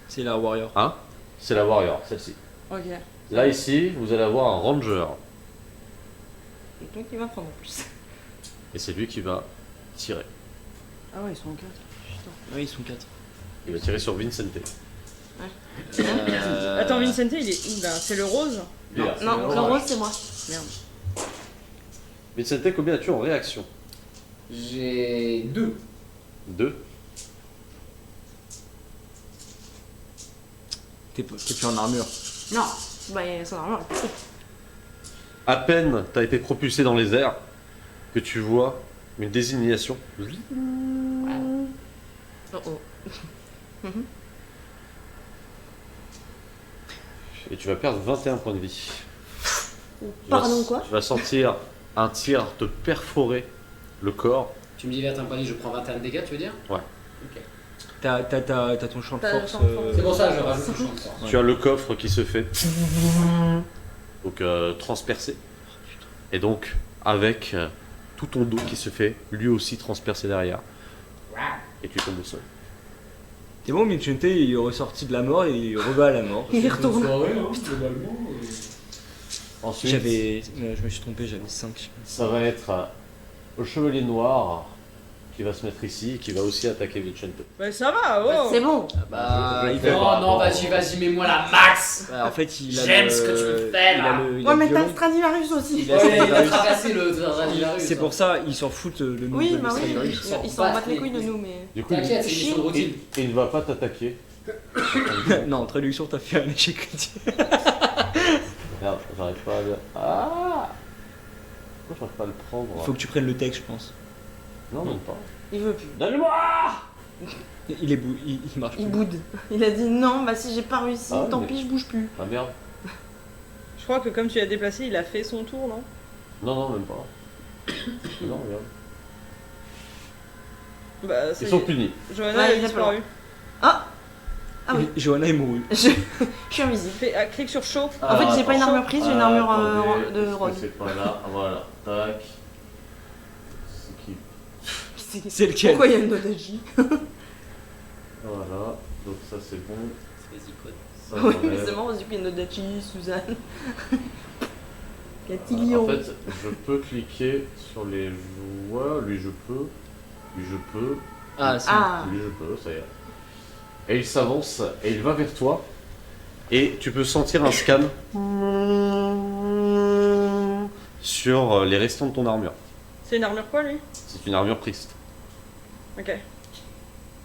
C'est la warrior. Hein? C'est la warrior, celle-ci. Ok. Là ici, vous allez avoir un ranger, C'est toi qui vas prendre en plus. et c'est lui qui va tirer. Ah ouais, ils sont en 4. Ouais, ils sont 4. Il va tirer sur Vincente. Attends, Vincente, il est où là? C'est le rose? Il est là. Non, le rose, c'est moi. Merde. Vincente, combien as-tu en réaction? J'ai 2. 2. T'es plus en armure. Non. Bah, c'est normal. À peine t'as été propulsé dans les airs que tu vois une désignation Oh oh. et tu vas perdre 21 points de vie. Pardon, quoi? Tu vas sentir un tir te perforer le corps. Tu me dis vers un point de vue, je prends 21 de dégâts, tu veux dire? Ouais. Ok. T'as ton champ de T'as force. ton champ de force. C'est pour ça que je rajoute le champ de force. Ouais. Tu as le coffre qui se fait donc transpercé. Et donc avec tout ton dos qui se fait lui aussi transpercer derrière. Et tu tombes au sol. C'est bon, Vincente, il est ressorti de la mort et il reva à la mort. Il y retourne. Ensuite, Je me suis trompé, j'avais 5. ça va être le chevalier noir qui va se mettre ici et qui va aussi attaquer Vincente. Bah ça va, Bah, oh! c'est bon. Bah, Je il fais fait. pas. Non, vas-y, mets-moi la max. Bah, en fait, il a. J'aime ce que tu me fais, là. Il a Ouais, le mais t'as violon. le Stradivarius aussi. Il a- Ouais, il a traversé le Stradivarius. C'est pour ça, ils s'en foutent de nous. Oui, de bah oui. Stradivarius. Ils s'en battent les couilles de nous, mais. Du coup, T'inquiète, c'est une mission de routine. il ne va pas t'attaquer. Non, traduction, t'as fait un échec critique. Merde, j'arrive pas à le... Ah! Pourquoi j'arrive pas à le prendre? Faut que tu prennes le texte, je pense. Non, même pas. Il veut plus. Donne-moi! Il marche Il plus. boude. Il a dit non, bah si j'ai pas réussi, Ah ouais, tant mais- pis, je bouge plus. Ah merde. Je crois que comme tu l'as déplacé, il a fait son tour, non? Non, non, même pas. Non, regarde. Bah Ils sont punis. Johanna Ouais, a il a disparu. Ah oui. Johanna est mourue. Je suis invisible. Clique sur chaud. En fait, j'ai pas une armure prise, j'ai une armure Attendez, de parce que rose. c'est pas là, voilà. Tac. C'est qui? C'est lequel? Pourquoi il y a une note de J? Voilà. Donc ça c'est bon. Ça, Oui, mais j'enlève. c'est marrant, du coup, il y a une note de J, Suzanne. En Catillon. fait, je peux cliquer sur les joueurs. Lui je peux. Lui je peux. Ah, si. Ah, Lui je peux, ça y est. Et il s'avance et il va vers toi. Et tu peux sentir un scan sur les restants de ton armure. C'est une armure quoi lui? C'est une armure priest. Ok.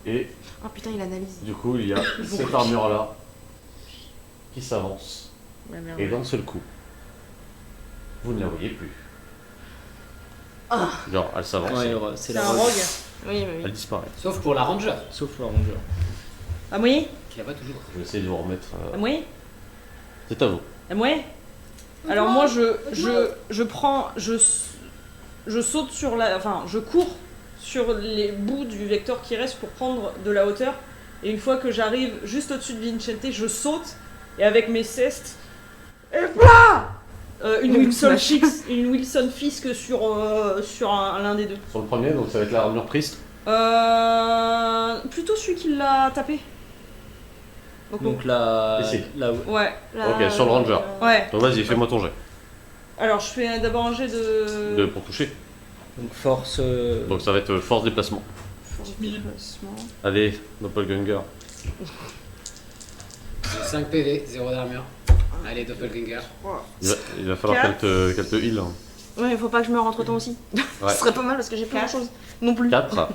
Et oh putain, il analyse. du coup, il y a cette armure-là qui s'avance. Ouais, merde. Et d'un seul coup, vous ne la voyez plus. Ah. Genre, elle s'avance, Ouais, et ouais, c'est C'est la un rogue. rogue. Oui, mais elle oui. disparaît. Sauf pour la ranger, Sauf le ranger. Ah moi? qui la voit toujours. Je vais essayer de vous remettre. Ah moi? C'est à vous. Ah moi? Alors moi je prends, je saute sur la, enfin je cours sur les bouts du vecteur qui reste pour prendre de la hauteur. Et une fois que j'arrive juste au-dessus de Vincente, je saute et avec mes cestes, et blah une Wilson Fisk sur l'un des deux. Sur le premier, donc ça va être l'armure Priest. Plutôt celui qui l'a tapé. Donc là. Ici. Là, Ouais. Ok, sur le ranger. Ouais. Donc vas-y, fais-moi ton jet. Alors je fais d'abord un jet de... Pour toucher. donc force. Donc ça va être force déplacement. Force déplacement. Allez, Doppelganger. 5 PV, 0 d'armure. Allez, Doppelganger. Il va falloir qu'elle te heal. Hein. Ouais, il faut pas que je meure entre temps aussi. Ouais. Ce serait pas mal parce que j'ai pas grand chose non plus. 4.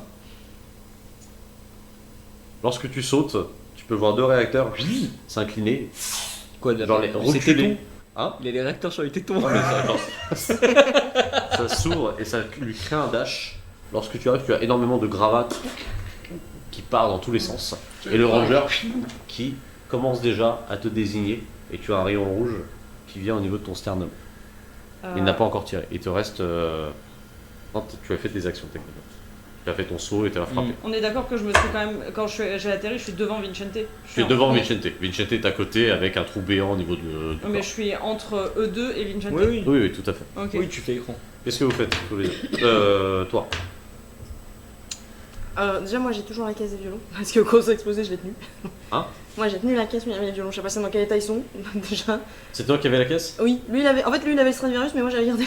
Lorsque tu sautes, tu peux voir 2 réacteurs s'incliner. Quoi Genre les c'est reculer. tétons. Hein? Il y a des réacteurs sur les tétons. Ouais, mais ça s'ouvre et ça lui crée un dash. Lorsque tu arrives, tu as énormément de gravats qui partent dans tous les sens. Et le ranger qui commence déjà à te désigner. Et tu as un rayon rouge qui vient au niveau de ton sternum. Il n'a pas encore tiré. Il te reste. Non, tu as fait tes actions techniquement. Tu as fait ton saut et tu as frappé. On est d'accord que je me suis quand même... Quand j'ai atterri, je suis devant Vincente. Tu es devant Vincente. Vincente est à côté avec un trou béant au niveau du Mais corps. je suis entre eux deux et Vincente. Oui. Oui, oui, tout à fait. Ok. Oui, tu fais écran. Qu'est-ce que vous faites tous les deux Toi. Déjà, moi j'ai toujours la caisse des violons. Parce que quand ça a explosé, je l'ai tenue. Hein? Moi j'ai tenu la caisse, mais il y avait les violons. Je sais pas dans quel état ils sont, déjà. C'est toi qui avais la caisse? Oui, lui il avait. En fait, lui il avait le Stradivarius, mais moi j'avais gardé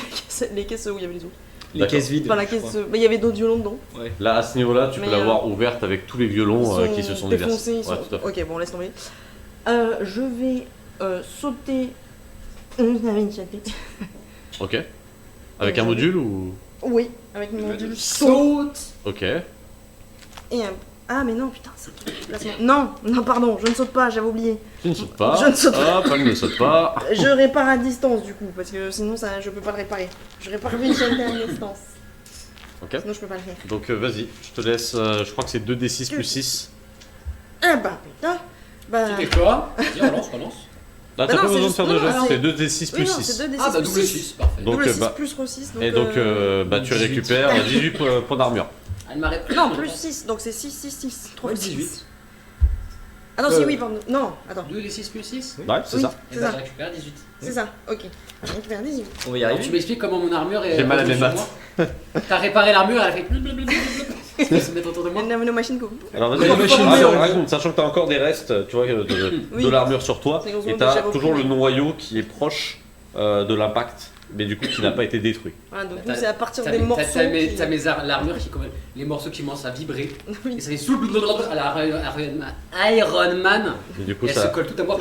les caisses où il y avait les autres. Les D'accord. caisses vides. Enfin, la je caisse. crois. Mais il y avait d'autres violons dedans. Là, à ce niveau-là, tu peux Mais, l'avoir ouverte avec tous les violons qui se sont défoncés. déversés. Ouais, tout à fait. Ok, bon, laisse tomber. Je vais sauter. Vincente. Ok. Avec un module ou. Oui, avec mon module. Saute. Ok. Et ah, mais non, putain, ça. Non, pardon, je ne saute pas, j'avais oublié. Tu ne sautes pas. Je ne saute pas. Hop, elle ne saute pas. Je répare à distance du coup, parce que sinon ça, je peux pas le réparer. Je répare Vincente à distance. Ok. Sinon je peux pas le faire. Donc vas-y, je te laisse. Je crois que c'est 2d6 plus 6. Ah bah putain. Bah. C'était quoi? Vas-y, relance. Là, t'as non, pas c'est besoin de juste- faire de non, jet, non, c'est 2d6 Oui, plus non, 6. c'est 2d6 Ah bah plus double 6. 6, parfait. Donc, Double 6 bah- plus 6. Et donc, tu 18. récupères 18 points d'armure. Elle m'arrête. Non, plus 6, donc c'est 6, 6, 6. 3 Ouais, plus 18. 6. Ah non, si, oui, pardon. Non, attends. 2 les 6 plus 6. Ouais, c'est Oui, ça. Et c'est bah ça. je récupère 18. C'est ça, ok. Je récupère 18. On va y Alors tu arriver. m'expliques comment mon armure est. J'ai mal à mes sur maths. moi. T'as réparé l'armure, elle a fait. Elle se met autour de Il y moi. a une nano-machine que. Alors Ouais, vas-y, machine, raconte, sachant que t'as encore des restes, tu vois, Oui. de l'armure sur toi, C'est qu'on se et demande t'as déjà toujours le repris. noyau qui est proche de l'impact, mais du coup qui n'a pas été détruit. Voilà, donc T'as- nous, c'est à partir T'as des mes- morceaux. t'as qui- l'armure qui. Les morceaux qui commencent à vibrer. Oui. Et ça fait sous à la Iron Man. Et du coup, Et elle se ça, colle tout à moi.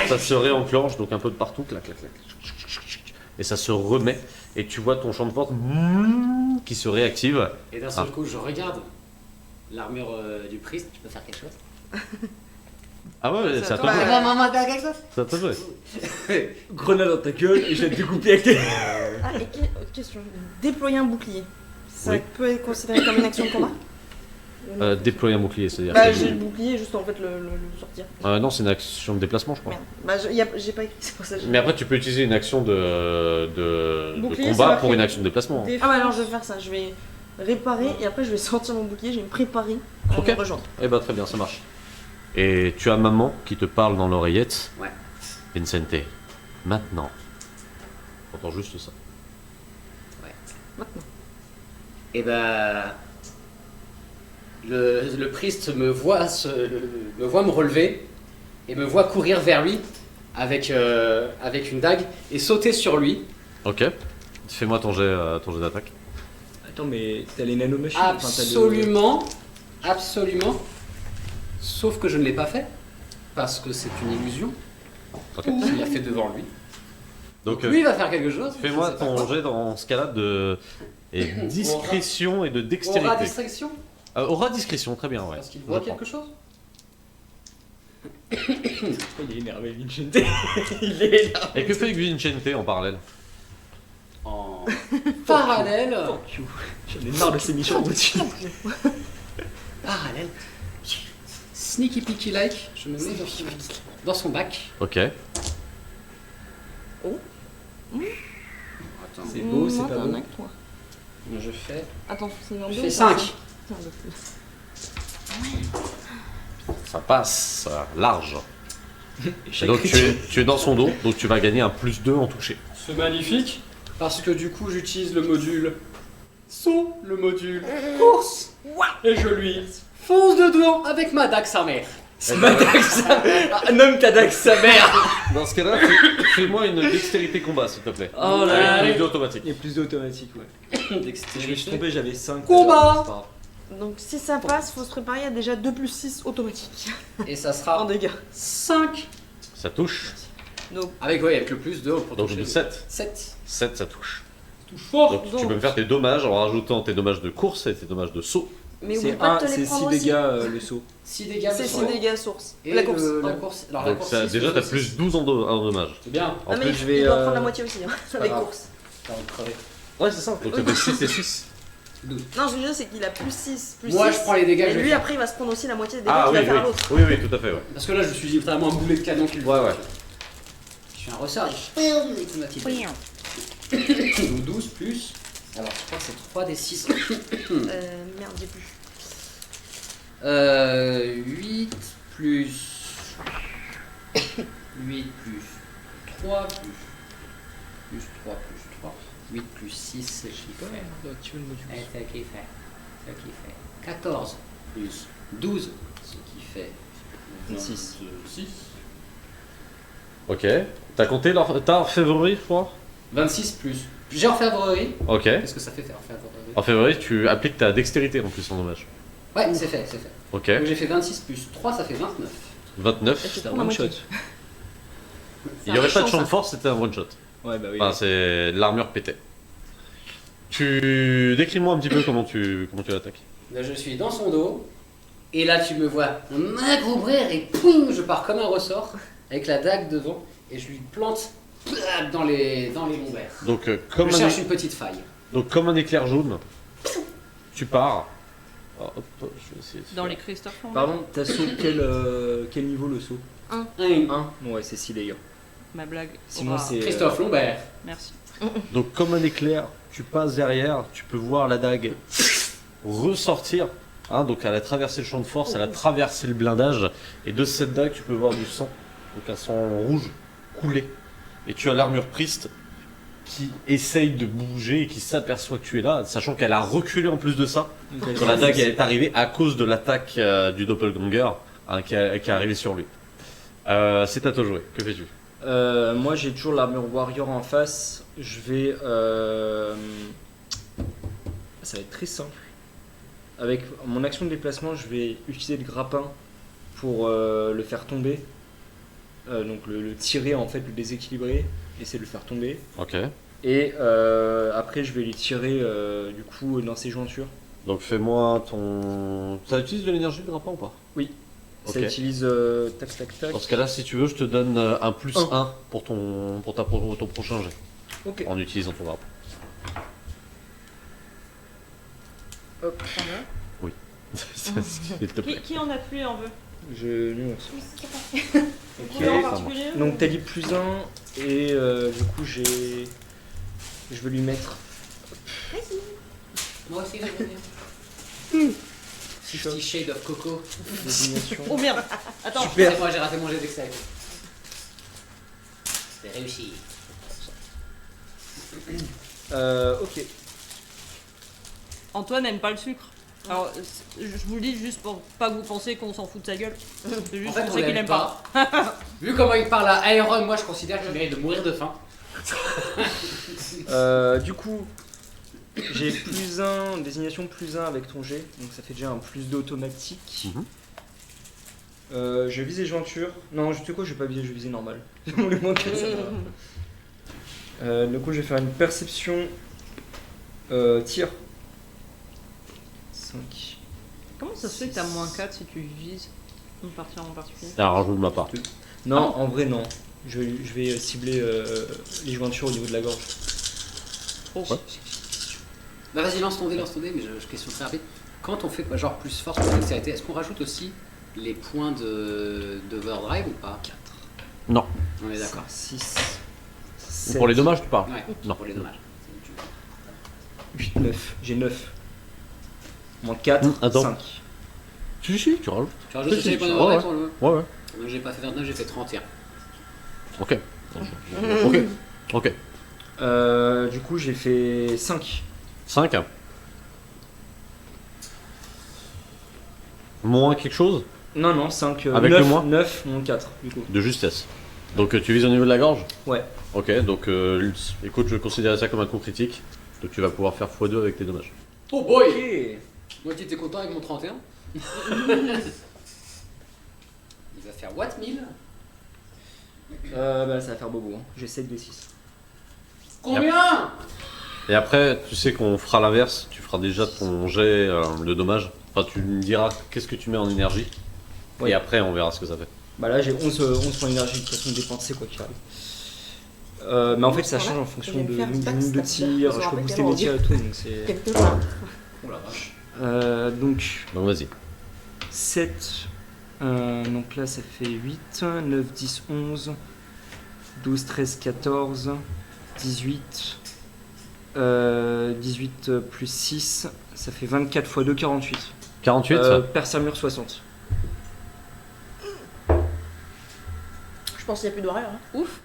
ça se réenclenche, donc un peu de partout, clac, clac, clac, et ça se remet, et tu vois ton champ de force qui se réactive. Et d'un seul coup, je regarde l'armure du priest. Tu peux faire quelque chose? Ah ouais, c'est à toi de Ouais. jouer. Maman, t'as quelque chose? C'est à toi de jouer. Grenade dans ta gueule et je vais te découper avec tes. Ah, et question. Déployer un bouclier. Ça Oui. peut être considéré comme une action de combat? Déployer un bouclier, c'est-à-dire. Bah, que- j'ai le bouclier, juste en fait le sortir. Non, c'est une action de déplacement, je crois. Merde. Bah, j'ai pas écrit, c'est pour ça que j'ai. Mais après, tu peux utiliser une action de Bouclier, c'est combat marqué. pour une action de déplacement. Défense. Ah, bah alors je vais faire ça. Je vais réparer et après je vais sortir mon bouclier, je vais me préparer à Ok. me rejoindre. Eh bah très bien, ça marche. Et tu as maman qui te parle dans l'oreillette. Ouais. Vincente, maintenant. T'entends juste ça. Maintenant. Et bah. Le priest me voit me relever et me voit courir vers lui avec une dague et sauter sur lui. Ok. Fais-moi ton jet d'attaque. Attends, mais t'as les nanomachines. Absolument. Sauf que je ne l'ai pas fait parce que c'est une illusion. Ok. Il l'a fait devant lui. Donc Lui il va faire quelque chose. fais-moi je sais pas ton quoi. jet dans ce cas-là de discrétion et de Aura dextérité. distraction Aura discrétion, très bien, ouais. parce qu'il voit Je prends. quelque chose. Il est énervé, Vincente. Il est énervé. Et que fait Vincente en parallèle? En parallèle. Fuck you. J'en ai marre de ces missions routines. Parallèle. Sneaky peaky like, je me mets dans son bac. Ok. Attends, C'est beau, c'est Moi, pas t'as un beau. acte, toi. je fais. Attends, c'est un Je deux fais ou 5. pas, ça? Ça passe large. Et donc tu es dans son dos, donc tu vas gagner un +2 en toucher. C'est magnifique, parce que du coup j'utilise le module saut, le module course, et je lui fonce dedans avec ma dague sa mère. Ma dague sa mère. Nomme ta dague sa mère. Dans ce cas-là, fais-moi une dextérité combat s'il te plaît. Oh là Avec là. une idée automatique. Il y a plus d'automatique, ouais. Je me suis Dextérité. trompé, j'avais 5. Combat. Donc si ça passe, faut se préparer à déjà 2 + 6 automatique Et ça en sera dégâts. 5. Ça touche. Donc Avec, ouais, avec le plus de pour Donc toucher. 7. 7. 7 ça touche. Touche fort. Donc tu peux me faire tes dommages en rajoutant tes dommages de course et tes dommages de saut. mais oublie pas de te les C'est prendre 6 aussi. dégâts le saut. 6 dégâts. C'est 6 dégâts source. Et La course. la pardon. course. Alors la Donc course. ça, six, déjà t'as six. plus 12 en dommages. C'est bien. En Ah mais plus, je vais, il doit prendre la euh, moitié aussi, hein, pas avec grave. course. Ça va me crever. Ouais c'est ça, donc ça fait 6 et 6. 12. Non, ce que je veux dire, c'est qu'il a plus 6, plus Moi 6. je prends les dégâts. Et je vais lui, faire. après, il va se prendre aussi la moitié des dégâts Ah qu'il oui, va faire à oui. l'autre. Oui, oui, tout à fait, ouais. Parce que là je suis littéralement un boulet de canon qui le Ouais, ouais. Je fais un ressort et automatique. Donc 12 plus. Alors je crois que c'est 3 des 6. Merde, j'ai plus. 8 plus 8 plus 3 plus 3 plus 3. 8 plus 6 c'est qui fait. Activer le module. C'est qui fait. C'est qui fait. 14 plus 12 ce qui fait 6. 6. Ok. T'as compté t'as orfèvrerie, je crois. 26 plus. J'ai orfèvrerie. Ok. Qu'est-ce que ça fait faire orfèvrerie? Orfèvrerie, tu appliques ta dextérité en plus en dommage. Ouais, c'est fait, c'est fait. Ok. Donc j'ai fait 26 plus 3, ça fait 29. 29. Et tu C'est un prends la one shot. moitié. Il n'y aurait pas de champ de force, c'était un one shot. Ouais, bah oui. Enfin, c'est l'armure pétait. Tu décris-moi un petit peu comment tu l'attaques. Là, je suis dans son dos, et là tu me vois m'ouvrir et poum, je pars comme un ressort avec la dague devant et je lui plante dans les lombaires. Donc Je cherche une petite faille. comme un éclair jaune, tu pars. Alors, hop, je vais essayer de Dans faire. les Christophe Lambert. Pardon, t'as saut quel niveau le saut 1. Ouais, c'est 6 dégâts. Ma blague. Sinon, aura- c'est. Christophe Lombert. Merci. Donc comme un éclair, tu passes derrière, tu peux voir la dague ressortir. Hein, donc elle a traversé le champ de force, elle a traversé le blindage, et de cette dague tu peux voir du sang, donc un sang rouge couler. Et tu as l'armure Priest qui essaye de bouger et qui s'aperçoit que tu es là, sachant qu'elle a reculé en plus de ça. Quand la dague est arrivée à cause de l'attaque du doppelganger hein, qui est arrivée sur lui. C'est à toi de jouer, que fais-tu? Moi j'ai toujours l'armure warrior en face. Je vais. Ça va être très simple. Avec mon action de déplacement, je vais utiliser le grappin pour le faire tomber. Donc le tirer en fait, le déséquilibrer, essayer de le faire tomber. Ok. Et après je vais lui tirer du coup dans ses jointures. Donc fais-moi ton... Ça utilise de l'énergie le grappin ou pas? Ça Ok. utilise tac tac tac. Dans ce cas-là, si tu veux, je te donne un plus Un. 1 pour ton prochain jet, Ok. en utilisant ton grappin. Hop. S'il te plaît. Qui en a tué en veut Je nuance. Vous en ça particulier Donc t'as dit plus 1 et du coup j'ai. Je vais lui mettre. Moi aussi, je bien. 50 Shades of Coco. Désignation. Oh merde. Attends. Super. C'est moi, j'ai raté mon jet d'excellence. C'est réussi. Ok. Antoine n'aime pas le sucre. Alors, je vous le dis juste pour pas que vous pensiez qu'on s'en fout de sa gueule. C'est juste En fait, qu'on on sait qu'il l'aime aime pas. Vu comment il parle à Iron, moi je considère qu'il mérite de mourir de faim. Du coup, j'ai plus 1, désignation plus 1 avec ton G, donc ça fait déjà un plus 2 automatique. Mhm. Je vise les jointures. Non, tu sais quoi, je vais pas viser, je vais viser normal. On les manque, ça va. Du coup, je vais faire une perception tir. 5. Comment ça se fait que t'as moins 4 si tu vises une partie en particulier? C'est un rajout de ma part. Non, en vrai, non. Je vais cibler les jointures au niveau de la gorge. Oh. Ouais. Bah vas-y, lance ton dé, mais je question très rapide. Quand on fait genre plus force, plus dextérité, est-ce qu'on rajoute aussi les points d'overdrive ou pas 4. Non. On est d'accord. 6. Pour les dommages, tu parles? Ouais, Non. pour les dommages. 8, 9. J'ai 9. Moins 4, Attends. 5. Si, tu rajoutes. Tu rajoutes aussi les points Ouais, d'overdrive ouais. pour le. Ouais, ouais. Donc j'ai pas fait 29, j'ai fait 31. Ok. Ok. Du coup, j'ai fait 5. 5. Moins quelque chose Non, 5. Avec 9, le moins 9, moins 4, du coup. de justesse. Donc tu vises au niveau de la gorge. Ouais. Ok, donc écoute, je considère ça comme un coup critique. Donc tu vas pouvoir faire x2 avec tes dommages. Oh boy! Ok. Moi qui étais content avec mon 31. Il va faire what 1000? Bah, ça va faire bobo. Hein. J'ai 7 d 6. Combien? Et après, tu sais qu'on fera l'inverse. Tu feras déjà ton jet de dommage. Enfin, tu me diras qu'est-ce que tu mets en énergie. Ouais. Et après, on verra ce que ça fait. Bah là, j'ai 11 points d'énergie de toute façon dépensée, quoi qu'il arrive. Mais en fait, ça change en fonction Je vais de faire nombre tac, de tac, tirs. tac. Je Je me peux rappelle booster mes tirs et tout, donc c'est. Quelque part. Oh la vache. Donc, Donc vas-y. 7. Donc là, ça fait 8, 9, 10, 11, 12, 13, 14, 18. 18 plus 6, ça fait 24 x 2, 48. 48 Persamure 60. Je pense qu'il n'y a plus d'horaire. Hein. Ouf.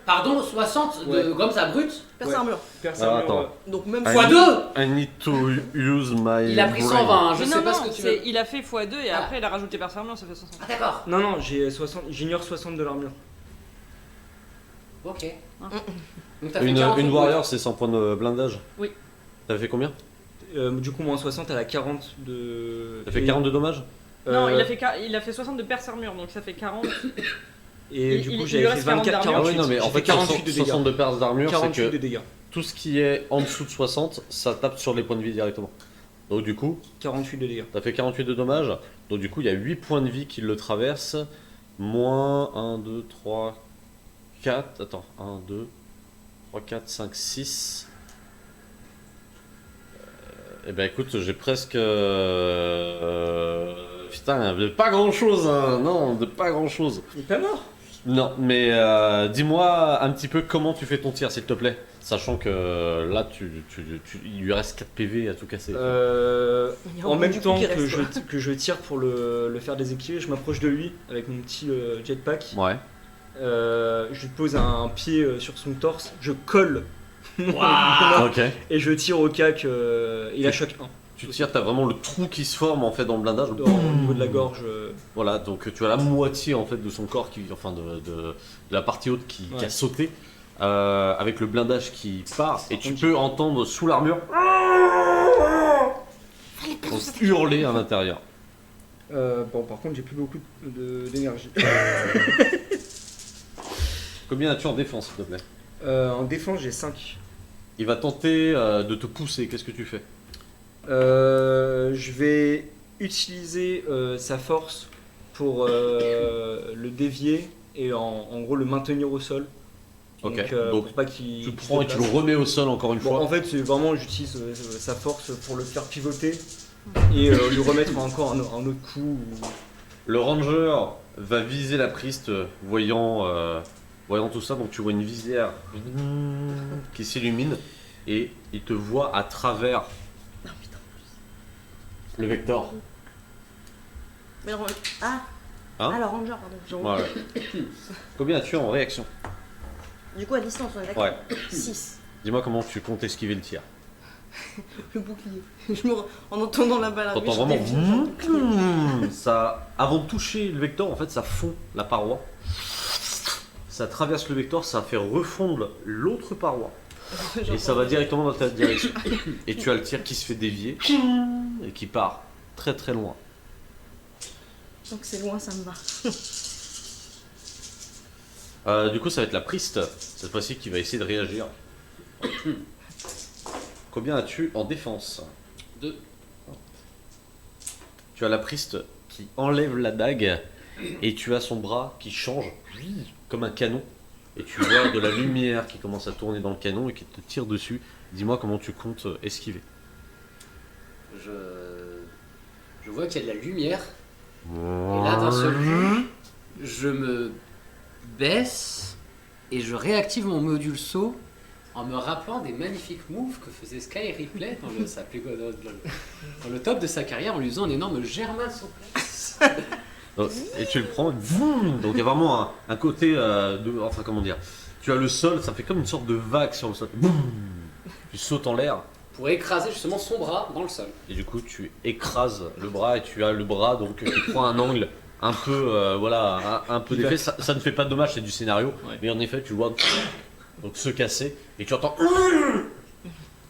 Pardon, 60 de Ouais. gomme ça brute? Perce armure. Persamure. attends. Donc même Ah, Fois oui. 2! I need to use my. Il a pris brain. 120, je Mais sais non, pas non, ce que tu veux. il a fait x2 et Ah. après il a rajouté persévérance, ça fait 60. Ah d'accord. Non, j'ignore 60 de l'armure. Ok. Ah. Donc t'as fait Une 40 warrior, c'est 100 points de blindage. Oui. T'as fait combien? Du coup, moins 60, elle a 40 de. T'as fait 40 de dommages? Non, il a fait 60 de persévérance, donc ça fait 40. Et il- du coup, il lui j'avais fait reste 40 24, d'armure. 48. Ah oui, non, mais en J'ai fait, 48 de dégâts. 60 de pertes d'armure, c'est 48 de que dégâts. tout ce qui est en dessous de 60, ça tape sur les points de vie directement. Donc du coup, 48 de dégâts. t'as fait 48 de dommages. Donc du coup, il y a 8 points de vie qui le traversent. Moins 1, 2, 3, 4. Attends, 1, 2, 3, 4, 5, 6. Eh ben écoute, j'ai presque... Putain, de pas grand chose, hein. Non, de pas grand chose. Il est pas mort. Non, mais dis-moi un petit peu comment tu fais ton tir, s'il te plaît. Sachant que là, il lui reste 4 PV à tout casser. Il y a En un même bout du temps coup qui que reste, que je tire pour le faire déséquilibrer, je m'approche de lui avec mon petit jetpack. Ouais. Je lui pose un pied sur son torse, je colle Ok. et je tire au cas qu'il a choc 1 Tu tires, t'as vraiment le trou qui se forme en fait dans le blindage. au niveau de la gorge. Voilà, donc tu as la moitié en fait de son corps qui, enfin de la partie haute qui Ouais. a sauté, avec le blindage qui part, et tu peux entendre sous l'armure hurler à l'intérieur. Bon, par contre, j'ai plus beaucoup d'énergie. Combien as-tu en défense, s'il te plaît? En défense, j'ai 5. Il va tenter de te pousser, qu'est-ce que tu fais? Je vais utiliser sa force pour le dévier et en gros le maintenir au sol. Ok, Donc, donc pour pas qu'il tu qu'il se prends et tu le déplace. remets au sol encore une Bon, fois. en fait, c'est vraiment j'utilise sa force pour le faire pivoter et lui remettre encore un autre coup. Le ranger va viser la piste, voyant tout ça, donc tu vois une visière qui s'illumine et il te voit à travers le vecteur. Mais le ah. Hein Ah, le ranger, pardon. Voilà. Combien as-tu en réaction? Du coup, à distance, on est d'accord. Ouais. 6. Dis-moi comment tu comptes esquiver le tir. Le bouclier. En entendant la balle arriver, T'entends je vraiment dévie, genre, bouclier. ça, avant de toucher le vecteur, en fait, ça fond la paroi. Ça traverse le vecteur, ça fait refondre l'autre paroi. Et ça va directement dans ta direction. Et tu as le tir qui se fait dévier et qui part très très loin. Donc c'est loin, ça me va. Du coup, ça va être la Priest, cette fois-ci, qui va essayer de réagir. Combien as-tu en défense? 2. Tu as la Priest qui enlève la dague et tu as son bras qui change comme un canon. Et tu vois de la lumière qui commence à tourner dans le canon et qui te tire dessus. Dis-moi comment tu comptes esquiver. Je vois qu'il y a de la lumière. Et là, d'un seul coup, je me baisse et je réactive mon module saut en me rappelant des magnifiques moves que faisait Sky Ripley dans le top de sa carrière en lui faisant un énorme germain de son place. Et tu le prends, vroom. Donc il y a vraiment un côté enfin comment dire, tu as le sol, ça fait comme une sorte de vague sur le sol. Vroom. Tu sautes en l'air Pour écraser justement son bras dans le sol. et du coup tu écrases le bras et tu as le bras donc qui prend un angle un peu voilà un peu d'effet. Ça ne fait pas de dommage, c'est du scénario, Ouais. mais en effet tu le vois donc se casser et tu entends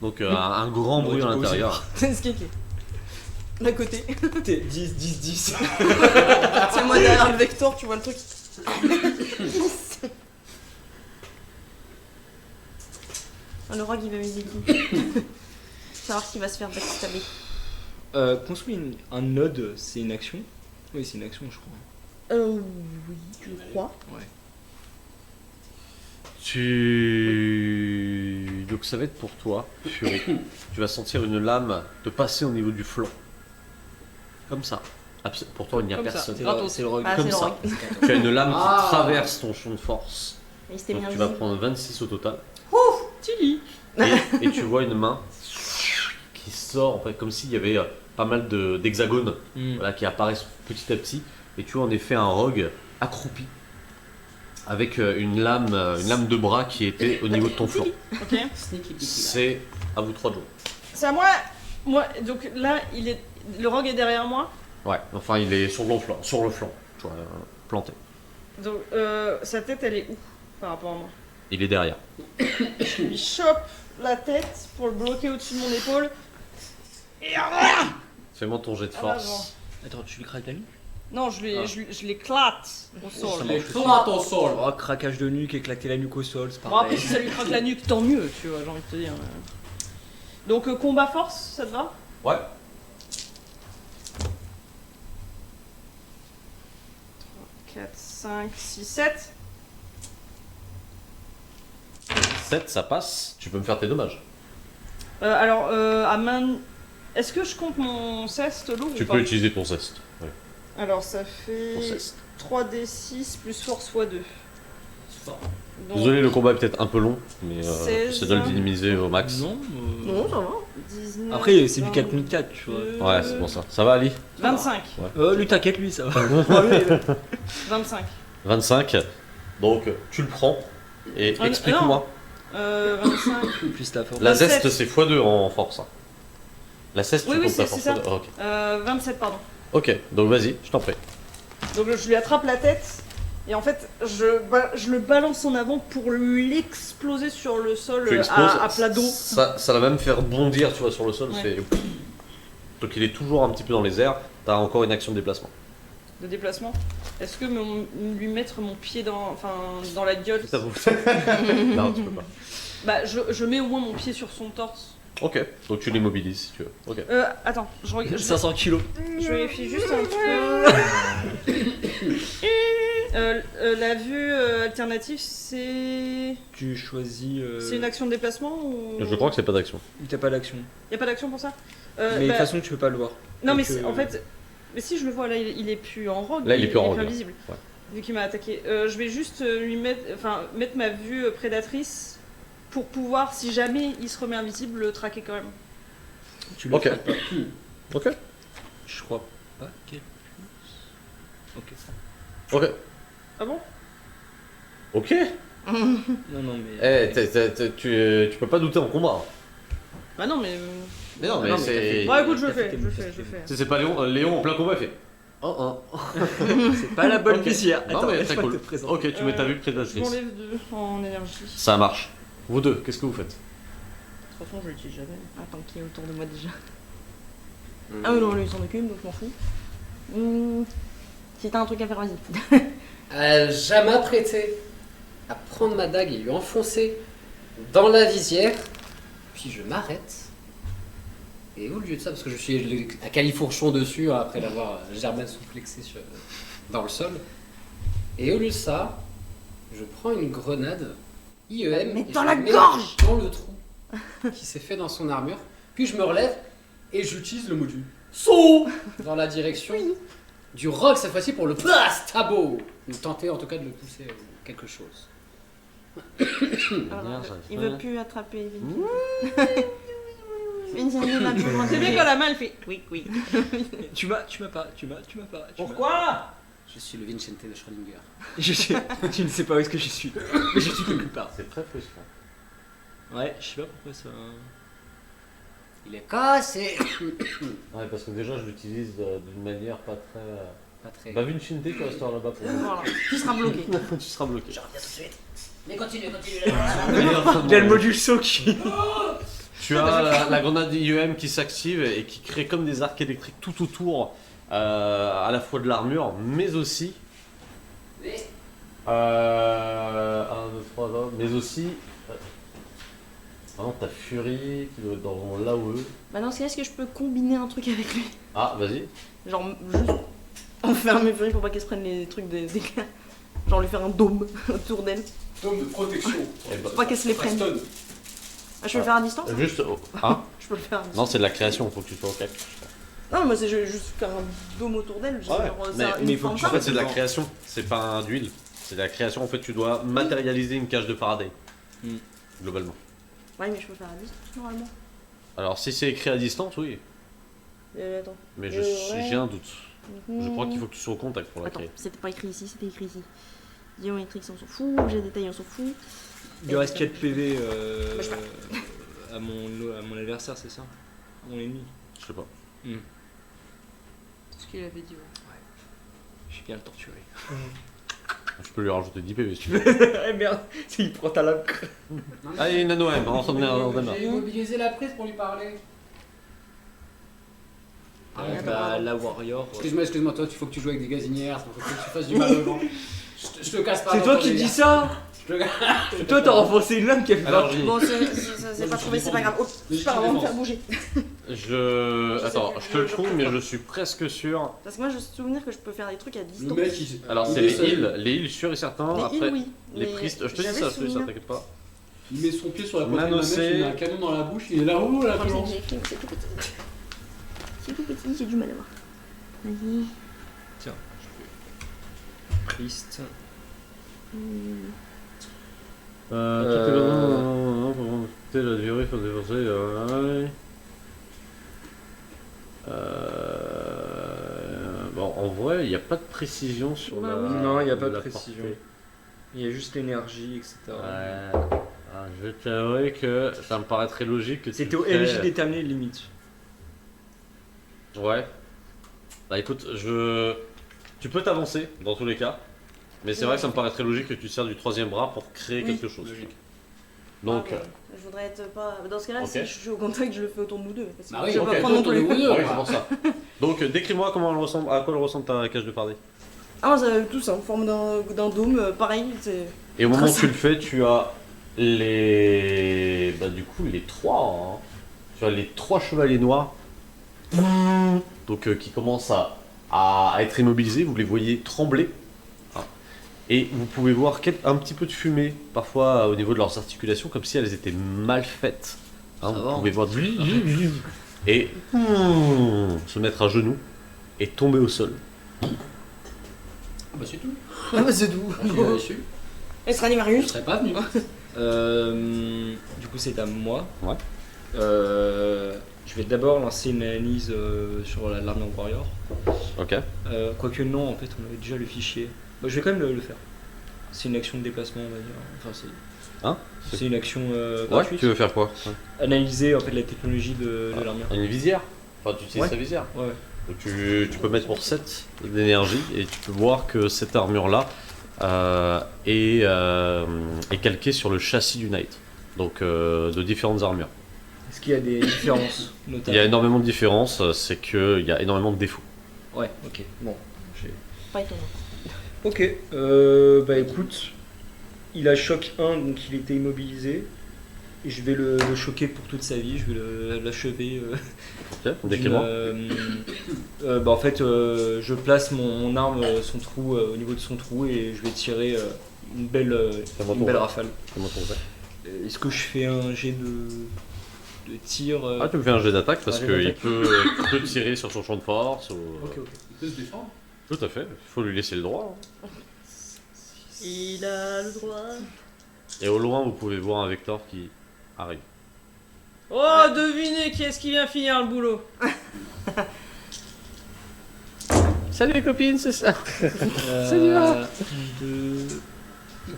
donc un grand bruit à l'intérieur. C'est ce qui est. D'à côté. T'es 10, 10, 10. C'est moi derrière le vecteur, tu vois le truc. Ah, le rogue il va viser qui Savoir qui va se faire backstabber. Construire un node, c'est une action? Oui, c'est une action, je crois. Oui, je crois. Ouais. Donc ça va être pour toi, Fury. Tu vas sentir une lame te passer au niveau du flanc. Comme ça. Pourtant il n'y a Comme ça. personne. Gratos. C'est le rogue. Ah, Comme c'est le ça. rogue. Tu as une lame Ah. qui traverse ton champ de force. Il s'était Donc mis tu vas invisible. prendre 26 au total. Tilly. Et tu vois une main qui sort en fait comme s'il y avait pas mal d'hexagones voilà, qui apparaissent petit à petit. Et tu vois en effet un rogue accroupi avec une lame de bras qui était au niveau de ton flanc. Ok. Sneaky peaky. C'est à vous trois de jouer. C'est à moi. Moi, donc là, le rogue est derrière moi. Ouais, enfin il est sur le flanc, tu vois, planté. Donc sa tête, elle est où par rapport à moi? Il est derrière. Je lui chope la tête pour le bloquer au-dessus de mon épaule. Et Fais-moi ton jet de Ah, bah, force. Attends, tu lui craques la nuque? non, je l'éclate au sol. Les plats au sol. Oh, craquage de nuque, éclater la nuque au sol, c'est Bon, après, pareil. si ça lui craque la nuque, tant mieux, tu vois, j'ai envie de te dire. Donc, combat force, ça te va? Ouais. 4, 5, 6, 7. 7, ça passe. Tu peux me faire tes dommages. Alors, à main. Est-ce que je compte mon ceste lourd Tu ou pas? peux utiliser ton ceste. Ouais, Alors, ça ton fait ceste. 3d6 plus force x 2. Donc, Désolé, le combat est peut-être un peu long, mais 16. j'essaie de le minimiser au max. Non. Non, ça va. 19, Après, c'est du 22, 4 contre 4, tu vois. Ouais, c'est pour ça. Ça va, Ali? 25. Lui, t'inquiète, lui, ça va. 25. 25. Donc, tu le prends et Ah, explique-moi. 25. Plus ta force. La 27. zeste, c'est x2 en force. Hein. La zeste, Oui, tu oui, comptes ta c'est force. ça. Ok. 27, pardon. Ok, donc vas-y, je t'en prie. Donc je lui attrape la tête et en fait je le balance en avant pour l'exploser sur le sol Tu exploses. à plat dos. Ça va même faire bondir, tu vois, sur le sol. Ouais. C'est- Donc il est toujours un petit peu dans les airs. T'as encore une action de déplacement. De déplacement. Est-ce que lui mettre mon pied dans la gueule? Ça vous Non, tu peux pas. Bah je mets au moins mon pied sur son torse. Ok, donc tu l'immobilises si tu veux. Ok. Attends, je regarde. 500 kilos. Je vérifie juste un petit peu. La vue alternative, c'est. Tu choisis. C'est une action de déplacement ou. Je crois que c'est pas d'action. T'as pas d'action. Y a pas d'action pour ça? Mais de toute façon, tu peux pas le voir. Non, mais Donc, en fait. Mais si je le vois là, il est plus en rogue. Là, il est plus en rogue, là. invisible. Ouais. Vu qu'il m'a attaqué. Je vais juste lui mettre ma vue prédatrice pour pouvoir, si jamais il se remet invisible, le traquer quand même. Tu le Ok. fais pas. Ok. Je crois pas qu'elle puisse. Ok. Ok. Ah bon? Ok. Non, non, mais. Tu peux pas douter en combat. Bah non, mais. Mais non, mais Non, mais c'est. Bon, écoute, je le T'as fait fais, tes je le moves, fais, t'as je fait le tes fais. C'est pas Léon en plein combat, il fait. Oh, C'est pas la bonne Ok. poussière. Non, Attends, mais laisse-moi très cool. te présenter. Ok, tu mets ta vue Je prédatrice. m'enlève 2 en énergie. De Ça marche. Vous deux, qu'est-ce que vous faites? toute façon, je l'utilise jamais. Attends, qui est autour de moi déjà? Hmm. Ah, non, lui, il s'en occupe, donc je m'en fous. Si t'as un truc à faire, vas-y. Jamais apprêté à prendre ma dague et lui enfoncer dans la visière. Puis je m'arrête. Et au lieu de ça, parce que je suis à califourchon dessus hein, après l'avoir germain souplexé dans le sol. Et au lieu de ça, je prends une grenade IEM. Mais et dans je la mets gorge dans le trou qui s'est fait dans son armure. Puis je me relève et j'utilise le module saut dans la direction du rock cette fois-ci pour le plastabo. Ou tenter en tout cas de le pousser quelque chose. Il veut plus attraper Vincent. Vincent, il va plus C'est bien quand la main, elle fait. Oui, oui. Tu m'as pas. Pourquoi? Je suis le Vincente de Schrödinger. Je ne sais pas où est-ce que je suis, mais je suis quelque part. C'est très frustrant. Ouais, je sais pas pourquoi ça. Il est cassé. Ouais, parce que déjà, je l'utilise d'une manière pas très. Pas très. Bah, Vincente, tu resteras là-bas pour nous. Voilà, tu seras bloqué. Tu seras bloqué. Je reviens tout de suite. Mais continue. Il a le module saut qui. Tu as la grenade IEM qui s'active et qui crée comme des arcs électriques tout autour, à la fois de l'armure, mais aussi. 1, 2, 3, mais aussi. Vraiment, t'as Fury qui doit être dans l'AOE. Bah dans ce cas, est-ce que je peux combiner un truc avec lui? Ah, vas-y. Genre juste enfermer Fury pour pas qu'elle se prenne les trucs des gars. Genre lui faire un dôme autour d'elle. Tome de protection. Eh bah, Pour pas qu'elle se les prenne. Ah, je peux le faire à distance? Juste. Ah Je peux le faire à distance. Non, c'est de la création, faut que tu sois au calme. Non, moi c'est juste faire un dôme autour d'elle. Ouais, Genre, mais ça, il une faut forme que En simple. fait, c'est de la création, c'est pas un d'huile. C'est de la création, en fait, tu dois matérialiser une cage de Faraday. Globalement. Ouais, mais je peux le faire à distance normalement. Alors, si c'est écrit à distance, oui. Attends. Mais Ouais. j'ai un doute. Je crois qu'il faut que tu sois au contact pour la Attends, créer. c'était pas écrit ici, c'était écrit ici. Géométrique, on s'en fout. J'ai détaillé, on s'en fout. Il lui reste 4 PV Bah, je à mon adversaire, c'est ça? À mon ennemi. Je sais pas. C'est ce qu'il avait dit, ouais. Je vais bien le torturer. Je peux lui rajouter 10 PV si tu veux. Eh merde, il prend ta lame. Allez, Nano M, on s'en met en démarre. J'ai immobilisé la prise pour lui parler. Bah, la warrior. Excuse-moi, toi, il faut que tu joues avec des gazinières, il faut que tu fasses du mal aux gens. Je te casse pas. C'est toi qui dis ça? Toi, t'as renforcé une lame qui a fait Alors, peur. J, Bon, c'est pas trouvé, c'est pas grave. Oh, c'est pas grave, on va me faire bouger. Attends, je te le trouve, mais je suis presque sûr. Parce que moi, je me souviens que je peux faire des trucs à Le distance. mec, il. Alors, il c'est met les son- heals sûr et certain. Les Après, îles, oui. les mais pristes, je te dis j'avais ça, je te dis ça, souvenir- t'inquiète pas. Il met son pied sur la poitrine d'un mec, Manossé. il met un canon dans la bouche, il est là-haut, là, Le problème, blanc. c'est que j'ai écrit, mais c'est tout petit. C'est tout petit, j'ai du mal à voir. Vas-y. Priest. La durée, faut défoncer. Bon, en vrai, il n'y a pas de précision sur Bah la. oui. Non, il n'y a pas de la précision. portée. Il y a juste l'énergie, etc. Je vais t'avouer que ça me paraît très logique que tu C'était au le fais- MJ déterminé limite. Ouais. Bah écoute, tu peux t'avancer dans tous les cas, mais c'est vrai que ça me paraît très logique que tu sers du troisième bras pour créer Oui. quelque chose. Logique. Donc, Ah, mais je voudrais être pas. Dans ce cas-là, Ok. si je suis au contact, je le fais autour de nous deux. Parce que Bah oui, je ok, peux pas prendre non toi, plus. t'en es ah deux, oui, quoi. c'est pour ça. Donc, décris-moi comment elle ressemble, à quoi elle ressemble ta cage de Faraday. Ah, moi, ça tout ça en forme d'un dôme, pareil. C'est. Et au moment où tu le fais, tu as les. Bah, du coup, les trois. Hein. Tu as les trois chevaliers noirs. Donc, qui commencent à être immobilisés. Vous les voyez trembler. Hein. Et vous pouvez voir un petit peu de fumée, parfois au niveau de leurs articulations, comme si elles étaient mal faites. Hein, vous pouvez voir. Et se mettre à genoux et tomber au sol. Ah bah c'est tout. Ah, bah, c'est tout. Tu l'avais su. Elle sera Je Marius. serais pas venu. Du coup, c'est à moi. Ouais. Je vais d'abord lancer une analyse sur l'armure warrior. Ok. Quoique non, en fait, on avait déjà le fichier. Bah, je vais quand même le faire. C'est une action de déplacement, on va dire. Enfin, Hein c'est une action Ouais, gratuite. tu veux faire quoi? Analyser en fait la technologie de l'armure. Une visière. Enfin, tu utilises Ouais. sa visière. Ouais. Donc tu peux mettre pour 7 d'énergie et tu peux voir que cette armure-là est calquée sur le châssis du Knight. Donc de différentes armures. Est-ce qu'il y a des différences Il y a notables? énormément de différences, c'est qu'il y a énormément de défauts. Ouais, ok. Bon. Pas étonnant. Ok. Bah écoute, il a choc 1, donc il était immobilisé. Et je vais le choquer pour toute sa vie, je vais l'achever. Ok, décris-moi. Bah en fait, je place mon arme, son trou, au niveau de son trou et je vais tirer une belle Fais-moi ton jet. rafale. Comment on fait? Est-ce que je fais un jet de tir Ah, tu me fais un jet d'attaque parce Un jet qu'il d'attaque. peut tirer sur son champ de force. Ou... Ok, ok. Il peut se défendre. Tout à fait, il faut lui laisser le droit. Hein. Il a le droit. Et au loin, vous pouvez voir un Vector qui arrive. Oh, devinez qui est-ce qui vient finir le boulot. Salut les copines, c'est ça. Euh, 2...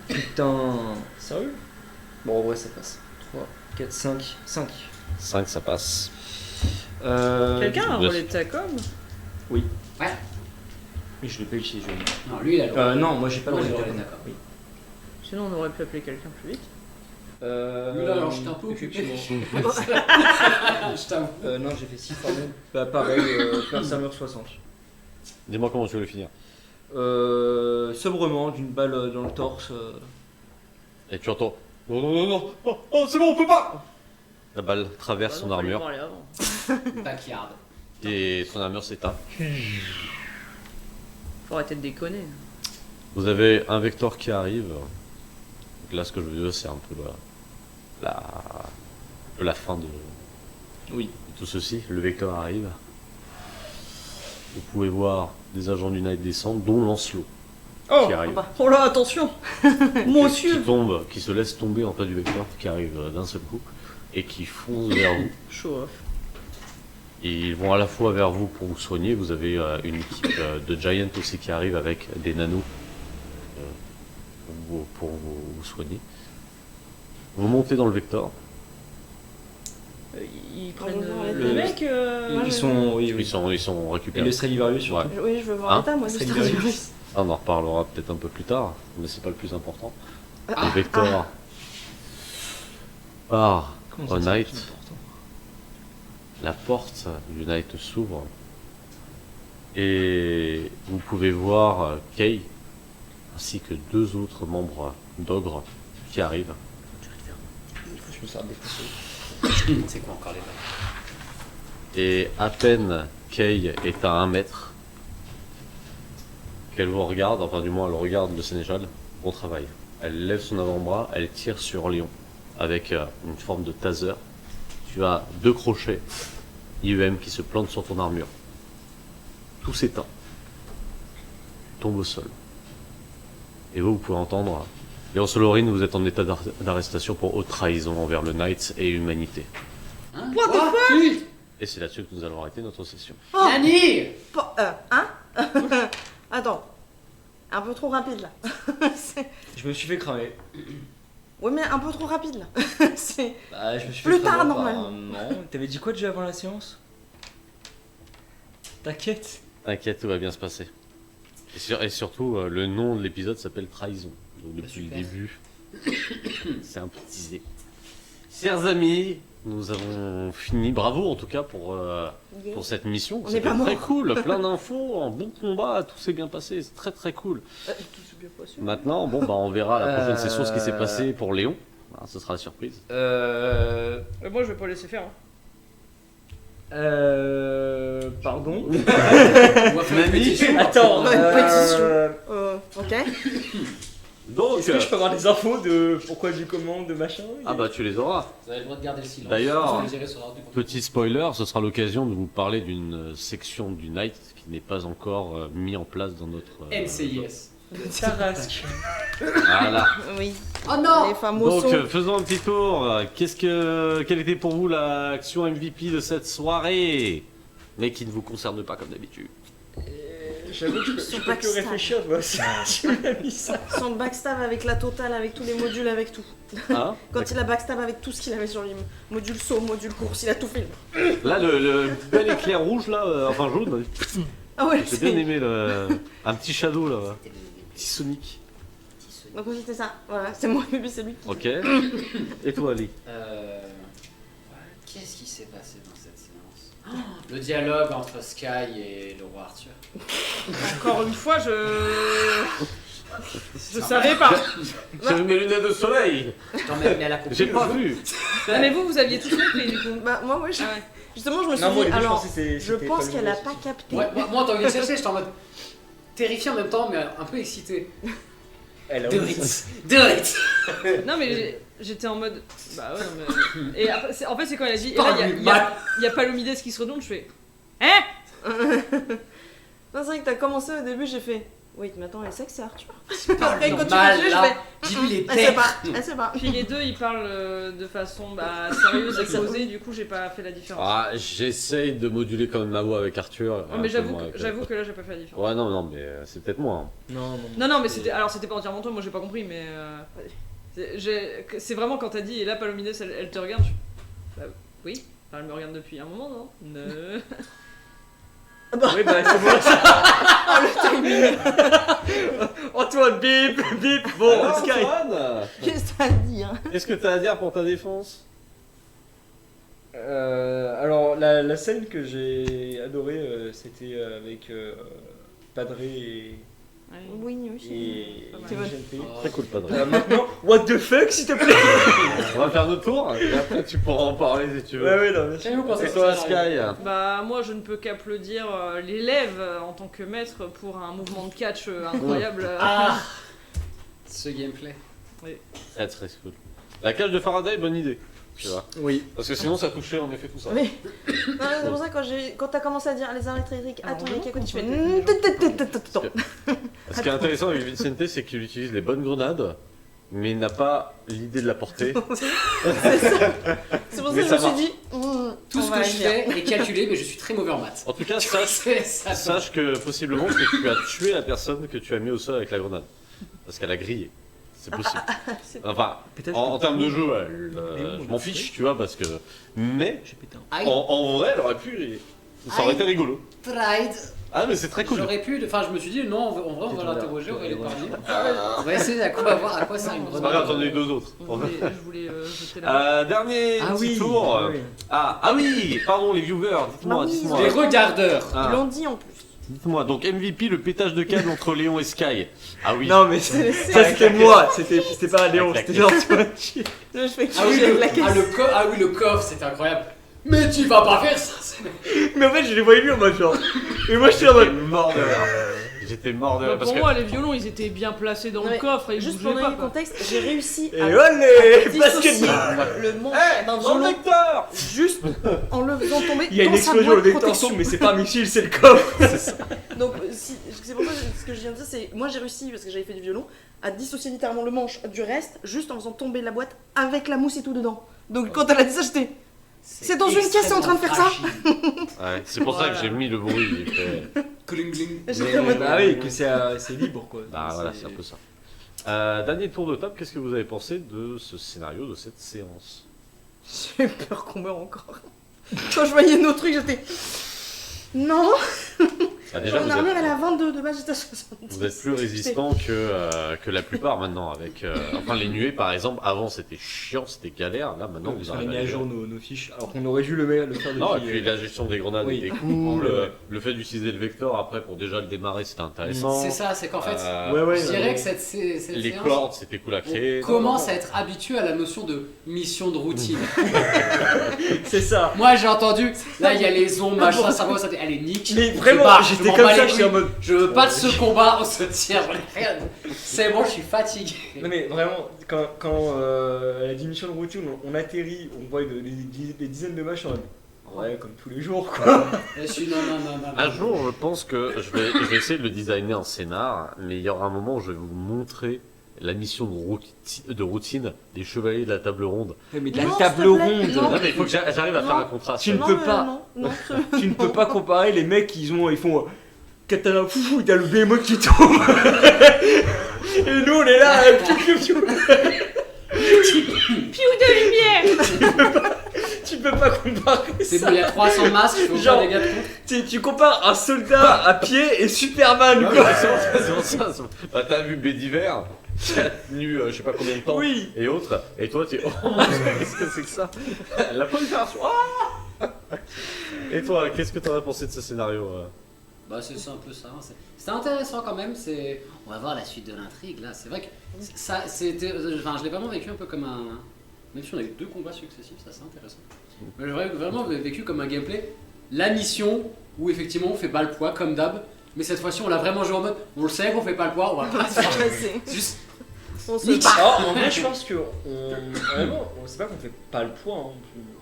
Putain... Sérieux? Bon, en vrai, ça passe. 3, 4, 5. 5. 5, ça passe. Quelqu'un a un Yes. relais de ta com? Ouais. Mais je l'ai pas utilisé. Non, lui, il a le Non, moi j'ai pas le Moi, relais j'ai de le téléphone. relais, Oui. Sinon, on aurait pu appeler quelqu'un plus vite. Lui, là, alors, j'étais un peu occupé. effectivement. Je t'avoue. Non, j'ai fait 6 pardon. Bah pareil, perce armure 60. Dis-moi comment tu veux le finir. Sobrement, d'une balle dans le torse. Et tu entends. Non, non, non, non. Oh, oh, c'est bon, on peut pas. La balle traverse son armure Backyard. et son armure s'éteint. Faut arrêter de déconner. Vous avez un Vector qui arrive. Donc là, ce que je veux dire, c'est un peu la fin de Oui. tout ceci. Le Vector arrive. Vous pouvez voir des agents du Night descendre, dont Lancelot Oh, qui arrive. oh là, attention. Monsieur. Qui tombe, qui se laisse tomber en face du Vector, qui arrive d'un seul coup et qui fonce vers vous. Show off. Et ils vont à la fois vers vous pour vous soigner. Vous avez une équipe de Giant aussi qui arrive avec des nanos pour vous soigner. Vous montez dans le Vector. Ils prennent Bonjour, le le- mec. Ils sont. Oui, oui. Ils sont Et récupérés. le Stradivarius surtout. Ouais. Oui, je veux voir Hein l'état, moi, du Stradivarius. On en reparlera peut-être un peu plus tard, mais c'est pas le plus important. Ah, Le Vector part Comment au ça, Night. c'est important. La porte du Night s'ouvre et vous pouvez voir Kay ainsi que 2 autres membres d'Ogre qui arrivent. Je me sers des couteaux. C'est quoi encore les balles? Et à peine Kay est à 1 mètre qu'elle vous regarde, enfin du moins elle regarde le sénéchal. Bon travail. Elle lève son avant-bras, elle tire sur Léon avec une forme de taser. Tu as 2 crochets IEM qui se plantent sur ton armure. Tout s'éteint. Tu tombes au sol. Et vous pouvez entendre Léon Solorine, vous êtes en état d'arrestation pour haute trahison envers le Knights et l'humanité. Hein? What the Quoi? Si. Et c'est là-dessus que nous allons arrêter notre session. Oh, Nani! hein Attends. Un peu trop rapide, là. C'est- Je me suis fait cramer. Ouais, mais un peu trop rapide, là. C'est... Bah, je me suis Plus fait tard, cramer normalement. Non, t'avais dit quoi déjà avant la séance? T'inquiète. T'inquiète, tout va bien se passer. Et surtout, le nom de l'épisode s'appelle Trahison. Donc depuis le super. début, c'est un peu teasé. Chers amis, nous avons fini. Bravo en tout cas pour cette mission. On C'était est pas très mort. cool, plein d'infos, un bon combat, tout s'est bien passé, c'est très très cool. Tout s'est bien passé. Maintenant, bon bah on verra à la prochaine Euh, session ce qui s'est passé pour Léon. Ah, ce sera la surprise. Moi, je vais pas laisser faire. Hein. Pardon. On va faire une pétition. Attends. Ouais, ok. Donc, Est-ce que je peux avoir des infos de pourquoi du comment, de machin? ah bah tu les auras. Vous avez le droit de garder le silence. D'ailleurs, Vous les gérez sur l'ordre du Petit spoiler, ce sera l'occasion de vous parler d'une section du Night qui n'est pas encore mis en place dans notre... NCIS. Tarasque. Voilà. Oui. Oh non! Les famosos. Donc faisons un petit tour. Quelle était pour vous l'action MVP de cette soirée? Mais qui ne vous concerne pas comme d'habitude. J'avoue que je Son peux plus backstab. réfléchir, moi. Tu m'as mis ça. Son backstab avec la totale, avec tous les modules, avec tout. Hein Quand il a backstab avec tout ce qu'il avait sur lui. Module saut, module course, il a tout fait. Là, le bel éclair rouge, là, enfin jaune, Ah ouais, j'ai bien aimé un petit shadow, là, petit Sonic. Donc c'était ça. Voilà, c'est moi, bébé, c'est lui. Ok. Et toi, Ali? Qu'est-ce qui s'est passé dans cette séance? Le dialogue entre Sky et le roi Arthur. Encore une fois, je savais pas. J'ai mis mes lunettes de soleil. Je t'en mets à la coupe. J'ai pas vu. Ah, mais vous aviez tous compris du coup. Bah, moi, ouais, Ah ouais. justement, je me suis Non, moi, au dit, début, alors, pensais que je c'était pense pas qu'elle a le- pas capté. Ouais, moi en tant que cherché, j'étais en mode terrifié en même temps, mais un peu excité. Elle a Do osé. it! Do it! Non, mais j'étais en mode. Bah ouais, non, mais. Et après, en fait, c'est quand elle a dit. Et là, Parle mal. y a Palomides qui se retourne, je fais. Hein? Non, c'est vrai que t'as commencé au début, j'ai fait. Wait, mais attends, elle sait que c'est Arthur. Parle Après, quand tu normal, continues, je là. fais. Dis-lui les Elle sait termes. pas, elle sait pas. Puis les deux, ils parlent de façon sérieuse et posée, du coup, j'ai pas fait la différence. Ah, j'essaye de moduler quand même ma voix avec Arthur. Ouais, mais j'avoue moi, que, que là, j'ai pas fait la différence. Ouais, non, mais c'est peut-être moi. Hein. Non, non, mais c'était pas entièrement toi, moi j'ai pas compris, mais. C'est vraiment quand t'as dit, et là, Palominos, elle te regarde. Bah, oui, enfin, elle me regarde depuis un moment, non Oui, bah c'est moi ça. Antoine, bip, bip. Bon, Alors, Sky. Antoine, Qu'est-ce que t'as dit, hein? qu'est-ce que t'as à dire pour ta défense? Alors, la scène que j'ai adorée, c'était avec Padré et Oui, aussi. et C'est vrai. GNP. Très cool, Padre. Maintenant, what the fuck, s'il te plaît. On va faire notre tour et après tu pourras en parler si tu veux. Ouais, ouais, non, bien sûr. Qu'est-ce que vous pensez Et de toi, ça, Sky? Bah, moi je ne peux qu'applaudir l'élève en tant que maître pour un mouvement de catch incroyable. Ah Ce gameplay. Ça serait cool. La cage de Faraday, bonne idée. Tu vois. Oui. Parce que sinon ça touchait en effet tout ça. Oui. Non, c'est pour ça que quand t'as commencé à dire les arts électriques, Alors, attends, il y a non. quelqu'un qui fait. Ce qui est intéressant avec Vicente, c'est qu'il utilise les bonnes grenades, mais il n'a pas l'idée de la porter. C'est ça. C'est pour ça Mais que je ça me suis marche. dit. Tout ce que je fais est calculé, mais je suis très mauvais en maths. En tout cas, Ça sache que possiblement que tu as tué la personne que tu as mis au sol avec la grenade. Parce qu'elle a grillé. C'est possible. Enfin, Peut-être en termes de jeu, Mais bon, je m'en fiche, tu vois, parce que. Mais, J'ai pété un. I en vrai, elle aurait pu. Ça aurait été rigolo. tried. Ah, mais c'est très cool. J'aurais pu. Enfin, je me suis dit, non, en vrai, on va C'est l'interroger, on va tout l'épargner. Ah. On va essayer à voir à quoi sert une C'est pas grave, grenade. j'en ai eu deux autres. Je voulais jeter la. Dernier Ah petit oui. tour. Ah oui. Ah oui, pardon, les viewers, dites-moi, Ah oui, dites-moi. Les regardeurs. Ah, Ils l'ont dit en plus. dites-moi, donc MVP, le pétage de câble entre Léon et Sky. Ah oui. Non, mais C'est- ça c'était moi, c'était pas Léon, Avec c'était la Antoine. Je fais Ah oui, avec la caisse. le coffre, c'était incroyable. Mais tu vas pas faire ça. Mais en fait, je les voyais lui en mode genre. Et moi, j'étais en J'étais mode. mort de rire. J'étais mort de rire Bah, parce pour que. moi, les violons ils étaient bien placés dans Non, le mais coffre et ils Juste pour bougeaient donner pas. le quoi. contexte, j'ai réussi Et à olé, dissocier basketball. le manche d'un Dans le violon vecteur. juste en le faisant tomber Il y a une dans sa explosion, boîte le de protection. détention, mais c'est pas un missile, c'est le coffre. Donc c'est pour ça que ce que je viens de dire, c'est moi j'ai réussi parce que j'avais fait du violon à dissocier littéralement le manche du reste juste en faisant tomber la boîte avec la mousse et tout dedans. Donc quand elle a dit ça, j'étais C'est dans une caisse, c'est en train de faire ça. Ouais, c'est pour ça que j'ai mis le bruit. j'ai fait- j'étais en mode Bah oui, que c'est libre quoi. Bah voilà, c'est un peu ça. Dernier tour de table, qu'est-ce que vous avez pensé de ce scénario, de cette séance? j'ai eu peur qu'on meure encore. Quand je voyais nos trucs, j'étais non. Déjà, Mon armure elle est à 22, de base j'étais à 70. vous êtes plus résistant que la plupart maintenant. Avec, enfin, les nuées par exemple, avant c'était chiant, c'était galère. Là maintenant, vous On a arrivez mis à à gérer. jour nos fiches, alors qu'on aurait dû le faire depuis. Non, et puis la gestion des grenades oui. était cool. Ouais. Le fait d'utiliser le vecteur après pour déjà le démarrer, c'était intéressant. C'est ça, c'est qu'en fait, Ouais, je dirais ouais. que cette les séance, cordes, c'était cool à créer. on commence à être habitué à la notion de mission de routine. C'est ça. Moi j'ai entendu, là il y a les ondes, machin, ça va, ça dit, allez nique. Mais je vraiment, pars, je j'étais m'en comme bats ça, les j'étais en couilles. mode. Je veux pas de ce combat, on se tire, j'en ai rien. C'est bon, je suis fatigué. Non mais vraiment, quand à la diminution de routine, on atterrit, on voit des dizaines de matchs en mode. Ouais, comme tous les jours quoi. Je suis non. Un jour, je pense que je vais essayer de le designer en scénar, mais il y aura un moment où je vais vous montrer la mission de routine des chevaliers de la table ronde. Mais de Non, la s'il table te plaît, ronde. non. Non, mais il faut que j'arrive à faire un contraste. Tu ne Non, peux pas. Non, Tu ne peux pas comparer les mecs, ils font katana foufou, t'as le behemoth qui tombe. Et nous on est là, Piou de lumière. tu peux pas comparer C'est ça. bon, il y a 300 masques, je faut Genre- faire des gars de contre. Tu compares un soldat à pied et Superman Non, mais quoi. c'est pour ça. Bah, t'as vu Bédiver qui a tenu je sais pas combien de temps Oui. et autres, et toi tu es oh qu'est-ce que c'est que ça? La prolifération. Ah et toi, qu'est-ce que t'en as pensé de ce scénario? Bah c'est un peu ça. C'était intéressant quand même. On va voir la suite de l'intrigue là. C'est vrai que ça, c'était. Enfin, je l'ai vraiment vécu un peu comme un. Même si on a eu 2 combats successifs, ça c'est intéressant. Mais j'ai vraiment vécu comme un gameplay. La mission où effectivement on fait pas le poids comme d'hab. Mais cette fois-ci on l'a vraiment joué en mode. On le sait qu'on fait pas le poids, on va pas se faire. c'est. Juste. On se Nique. bat. Ah, en vrai, je pense que honnêtement, on sait pas qu'on fait pas le poids.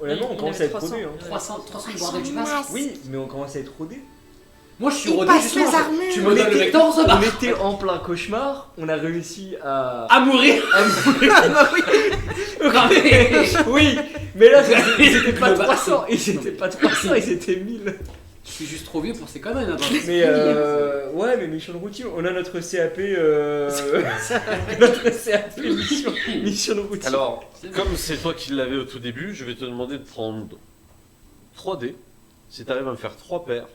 Honnêtement, on On commence à avait être 300. rodé. 300 de bordel du masque. Oui, mais on commence à être rodé. Moi je suis Il rodé passe justement. les armures. Tu me donnes le vecteur, on se bat. On était en plein cauchemar, on a réussi à... À mourir. à mourir. Ah bah oui. Oui, mais là ils étaient pas Le bas- 300, ils étaient pas 300, ils étaient 1000. Je suis juste trop vieux pour ces conneries. Hein, Mais ouais, mais mission routine, on a notre CAP, notre CAP mission routine. Alors, comme c'est toi qui l'avais au tout début, je vais te demander de prendre 3 dés. Si tu arrives à me faire 3 paires,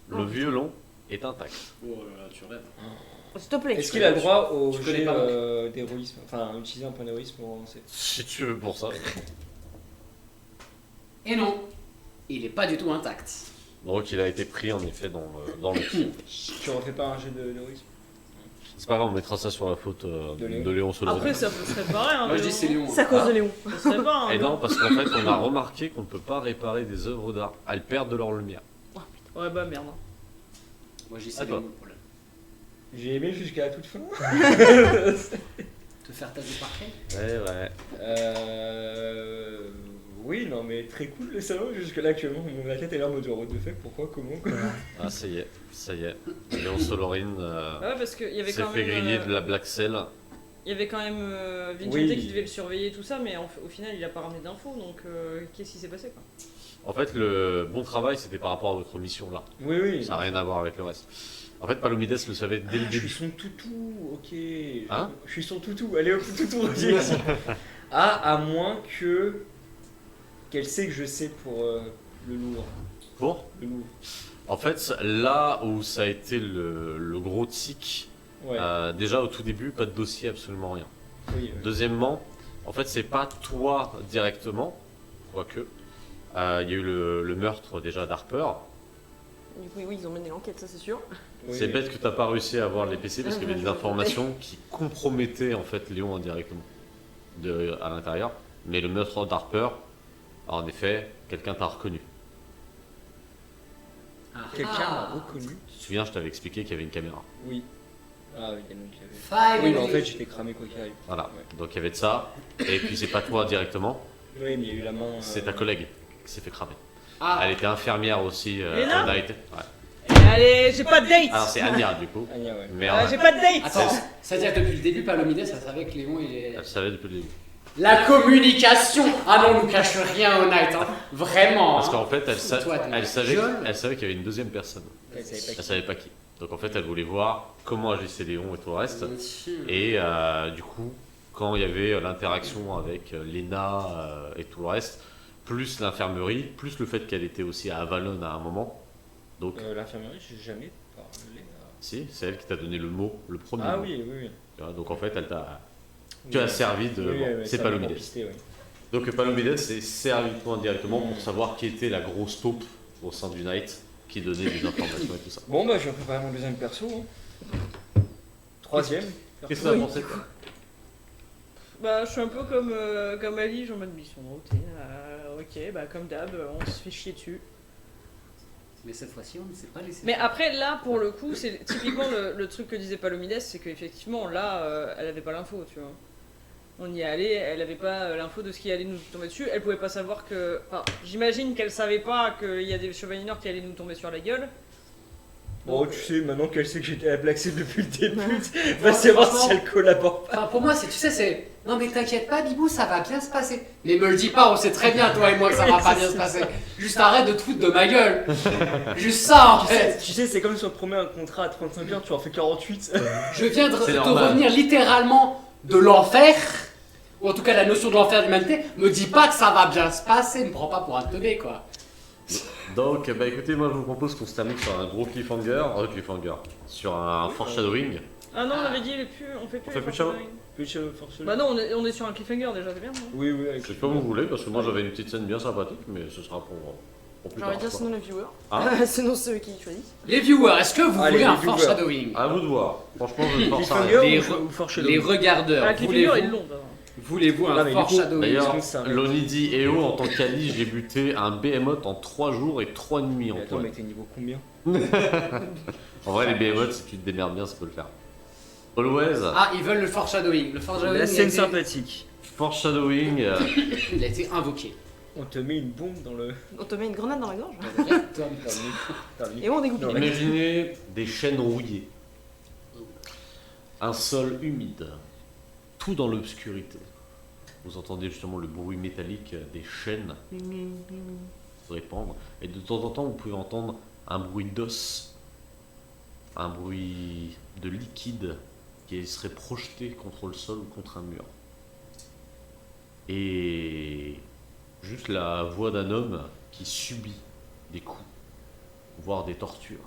le violon est intact. Oh là là, tu rêves. S'il te plaît. Est-ce qu'il a le droit au tu connais jet pas, d'héroïsme, enfin utiliser un point d'héroïsme pour avancer? Si tu veux pour ça. Et non, il est pas du tout intact. Donc il a été pris en effet dans le tir. Tu refais pas un jet d'héroïsme? C'est pas grave, on mettra ça sur la faute de Léon Solo. Après, ça serait pareil. Hein, Moi je dis c'est Léon. C'est à cause de Léon. Ça serait pas. Hein, Et non, parce qu'en fait, on a remarqué qu'on ne peut pas réparer des œuvres d'art. Elles perdent de leur lumière. Ouais, bah merde. Moi je dis À c'est toi. Léon le problème. J'ai aimé jusqu'à la toute fin. Te faire taper parfait. Ouais. Oui, non, mais très cool le salon. Jusque là, actuellement, ma tête est là en mode what the fuck, pourquoi, comment quoi. Ah, ça y est. Léon Solorine Ouais, parce qu'il y avait s'est quand fait même. griller de la Black Cell. Il y avait quand même Vincente Oui. qui devait le surveiller, tout ça, mais au final, il a pas ramené d'infos, donc qu'est-ce qui s'est passé quoi? En fait, le bon travail, c'était par rapport à votre mission là. Oui, oui. Ça n'a rien à voir avec le reste. En fait, Palomides le savait dès le Je suis début. son toutou, ok. Hein? Je suis son toutou, allez hop, toutou, Roger. À moins qu'elle sait que je sais pour le Louvre. Pour Le Louvre. En fait, là où ça a été le gros tic, Ouais, déjà au tout début, pas de dossier, absolument rien. oui. Deuxièmement, en fait, c'est pas toi directement, quoique. Il y a eu le meurtre déjà d'Harper. Du coup, oui, ils ont mené l'enquête, ça c'est sûr. Oui, C'est oui. bête que t'as pas réussi à avoir les PC parce qu'il y avait des informations qui compromettaient en fait Léon indirectement à l'intérieur. Mais le meurtre d'Harper, en effet, quelqu'un t'a reconnu. Quelqu'un m'a reconnu. Tu te souviens, je t'avais expliqué qu'il y avait une caméra. Oui. Ah oui, il y en a qui avait. Oui, mais en fait, j'étais cramé quoi qu'il arrive. Voilà. Ouais. Donc il y avait de ça. Et puis c'est pas toi directement, Oui, mais il y a eu la main. c'est ta collègue qui s'est fait cramer. Ah, Elle était infirmière aussi. Léna elle a été. Ouais. Allez, j'ai pas de date! Alors c'est Anya du coup. Anya, ouais. Mais J'ai pas de date! attends, c'est-à-dire que depuis le début, Palomides, ça savait que Léon il est. elle savait depuis le début. La communication. Ah non, on nous cache rien au night, hein. Vraiment. Parce hein. qu'en fait, Toi, t'es elle savait gueule. qu'il y avait une deuxième personne. Elle savait pas Elle qui. savait pas qui. Donc en fait, elle voulait voir comment agissait Léon et tout le reste. Bien sûr. Et du coup, quand il y avait l'interaction avec Léna et tout le reste, plus l'infirmerie, plus le fait qu'elle était aussi à Avalon à un moment. Donc, L'infirmerie, j'ai jamais parlé. si, c'est elle qui t'a donné le mot, le premier Ah mot. oui, oui, oui. Tu vois, donc en fait, elle t'a. Oui. Tu as servi de. Oui, bon, oui, c'est ça m'a Palomides. pisté, oui. Donc Palomides s'est servi de toi indirectement pour savoir qui était la grosse taupe au sein du Night qui donnait des informations et tout ça. Bon, bah, je vais préparer mon deuxième perso. Hein. Troisième. Qu'est-ce que tu as pensé? Bah, je suis un peu comme Ali, j'en mode mission de routine. Ok, bah, comme d'hab, on se fait chier dessus. Mais cette fois-ci, on ne s'est pas laissé. Mais après, là, pour le coup, c'est typiquement le truc que disait Palomides, c'est qu'effectivement, là, elle avait pas l'info, tu vois. On y est allé, elle avait pas l'info de ce qui allait nous tomber dessus, elle pouvait pas savoir que. Enfin, j'imagine qu'elle savait pas qu'il y a des chevaliers noirs qui allaient nous tomber sur la gueule. Bon, Donc, tu sais, maintenant qu'elle sait que j'étais à Black Seal depuis le début, va savoir si elle collabore pas. Enfin, pour moi, c'est, tu sais, c'est. Non, mais t'inquiète pas, Bibou, ça va bien se passer. Mais me le dis pas, on sait très bien, toi et moi, que ça va pas bien se passer. Juste arrête de te foutre de ma gueule. Juste ça, en fait. Tu sais, c'est comme si on te promet un contrat à 35 heures, tu en fais 48. Je viens de C'est te normal. revenir littéralement de l'enfer. Ou en tout cas, la notion de l'enfer de l'humanité. Me dis pas que ça va bien se passer, me prends pas pour un teubé, quoi. Donc, bah écoutez, moi je vous propose qu'on se termine sur un gros cliffhanger, sur un foreshadowing. Ah non, on avait dit, on fait plus. On fait les plus de Shadow Forcément. Bah non, on est sur un cliffhanger déjà, c'est bien. Non Oui, oui, avec Je sais pas où vous voulez, parce que moi j'avais une petite scène bien sympathique, mais ce sera pour plus J'ai envie tard. de dire quoi. sinon les viewers. Ah. Sinon ceux qui choisissent. Les viewers, est-ce que vous Allez, voulez les un viewers. foreshadowing? À vous de voir. Franchement, je ne pense à Cliffhanger rien. Les ou Foreshadowing. Les regardeurs, Ah, cliffhanger, ils voulez-vous l'ont. voulez-vous Ah, un mais du coup, foreshadowing? D'ailleurs, ça va. Loni dit EO en tant qu'Ali, j'ai buté un Behemoth en 3 jours et 3 nuits en Mais attends, toi. mais t'es niveau combien? En vrai, les Behemoths, si tu te démerdes bien, ça peut le faire. Always, Ah, ils veulent le foreshadowing. Le foreshadowing, La il a scène été- sympathique. foreshadowing, il a été invoqué. On te met une bombe dans le. On te met une grenade dans la gorge. Dans le nez. Dans le nez. Et on découpe. Non, mais- Imaginez des chênes rouillés, un sol humide, tout dans l'obscurité. Vous entendez justement le bruit métallique des chênes se répandre, et de temps en temps vous pouvez entendre un bruit d'os, un bruit de liquide qui serait projeté contre le sol ou contre un mur. Et juste la voix d'un homme qui subit des coups, voire des tortures.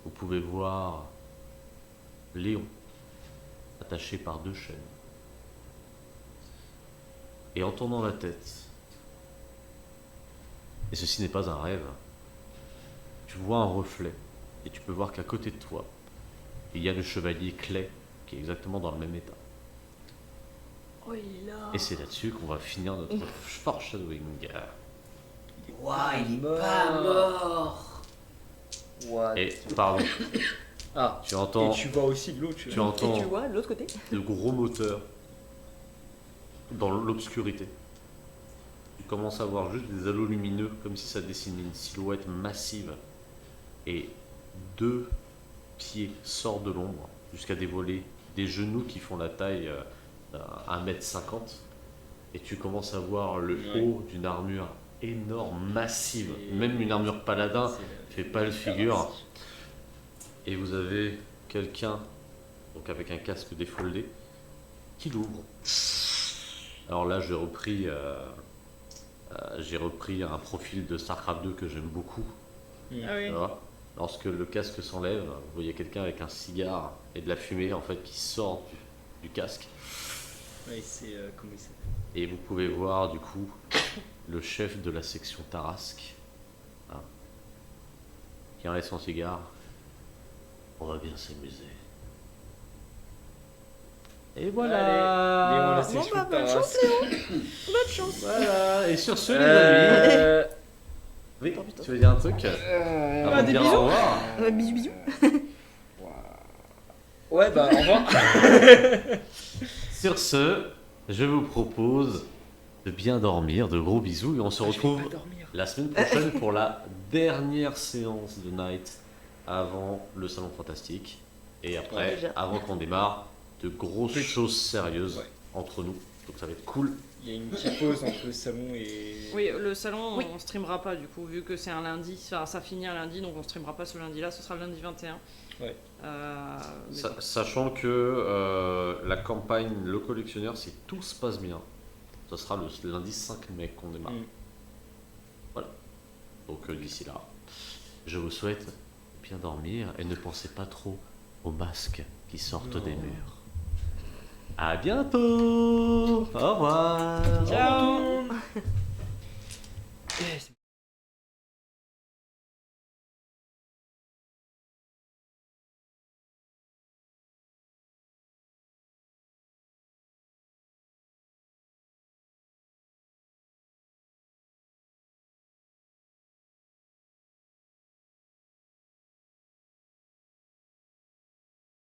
Vous pouvez voir Léon attaché par 2 chaînes. Et en tournant la tête, et ceci n'est pas un rêve, tu vois un reflet, et tu peux voir qu'à côté de toi, il y a le chevalier Clay, qui est exactement dans le même état. Oh, il est là. Et c'est là-dessus qu'on va finir notre foreshadowing. Ouah, il est pas mort. What? Et, pardon, Ah. tu entends, Et tu vois aussi de l'eau. tu Et tu entends vois, de l'autre côté. de gros moteurs dans l'obscurité. Tu commences à voir juste des halos lumineux, comme si ça dessinait une silhouette massive. Et 2 pieds sortent de l'ombre jusqu'à dévoiler des genoux qui font la taille d'1,50 m. Et tu commences à voir le haut d'une armure énorme, massive. Même une armure paladin fait pas le figure. Et vous avez quelqu'un, donc avec un casque défoldé, qui l'ouvre. Alors là, j'ai repris un profil de StarCraft 2 que j'aime beaucoup. Ah oui. Tu vois. Lorsque le casque s'enlève, vous voyez quelqu'un avec un cigare et de la fumée en fait qui sort du casque. Ouais, c'est. Comment il s'appelle? Et vous pouvez voir du coup le chef de la section Tarasque, hein, qui enlève son cigare. On va bien s'amuser. Et voilà. Léon, la Bon section bah, bonne Taras. chance, Léon. Bonne chance. Voilà. Et sur ce, les amis. Oui, tu veux dire un truc avant Bah, de des dire bisous. au revoir. Bisous, bisous. Ouais, bah, au revoir. Sur ce, je vous propose de bien dormir, de gros bisous, et on se retrouve Pas dormir. la semaine prochaine pour la dernière séance de Night avant le Salon Fantastique. Et après, Déjà. avant qu'on démarre, de grosses Plus. choses sérieuses Ouais. entre nous. Donc ça va être cool. Il y a une petite pause entre le salon et. Oui, le salon, Oui. on streamera pas du coup, vu que c'est un lundi, ça finit un lundi, donc on streamera pas ce lundi-là, ce sera le lundi 21. Ouais. Mais bon. Sachant que la campagne Le Collectionneur, si tout se passe bien, ce sera le lundi 5 mai qu'on démarre. Mm. Voilà. Donc d'ici là, je vous souhaite de bien dormir et ne pensez pas trop aux masques qui sortent Non. des murs. À bientôt. Au revoir. Ciao.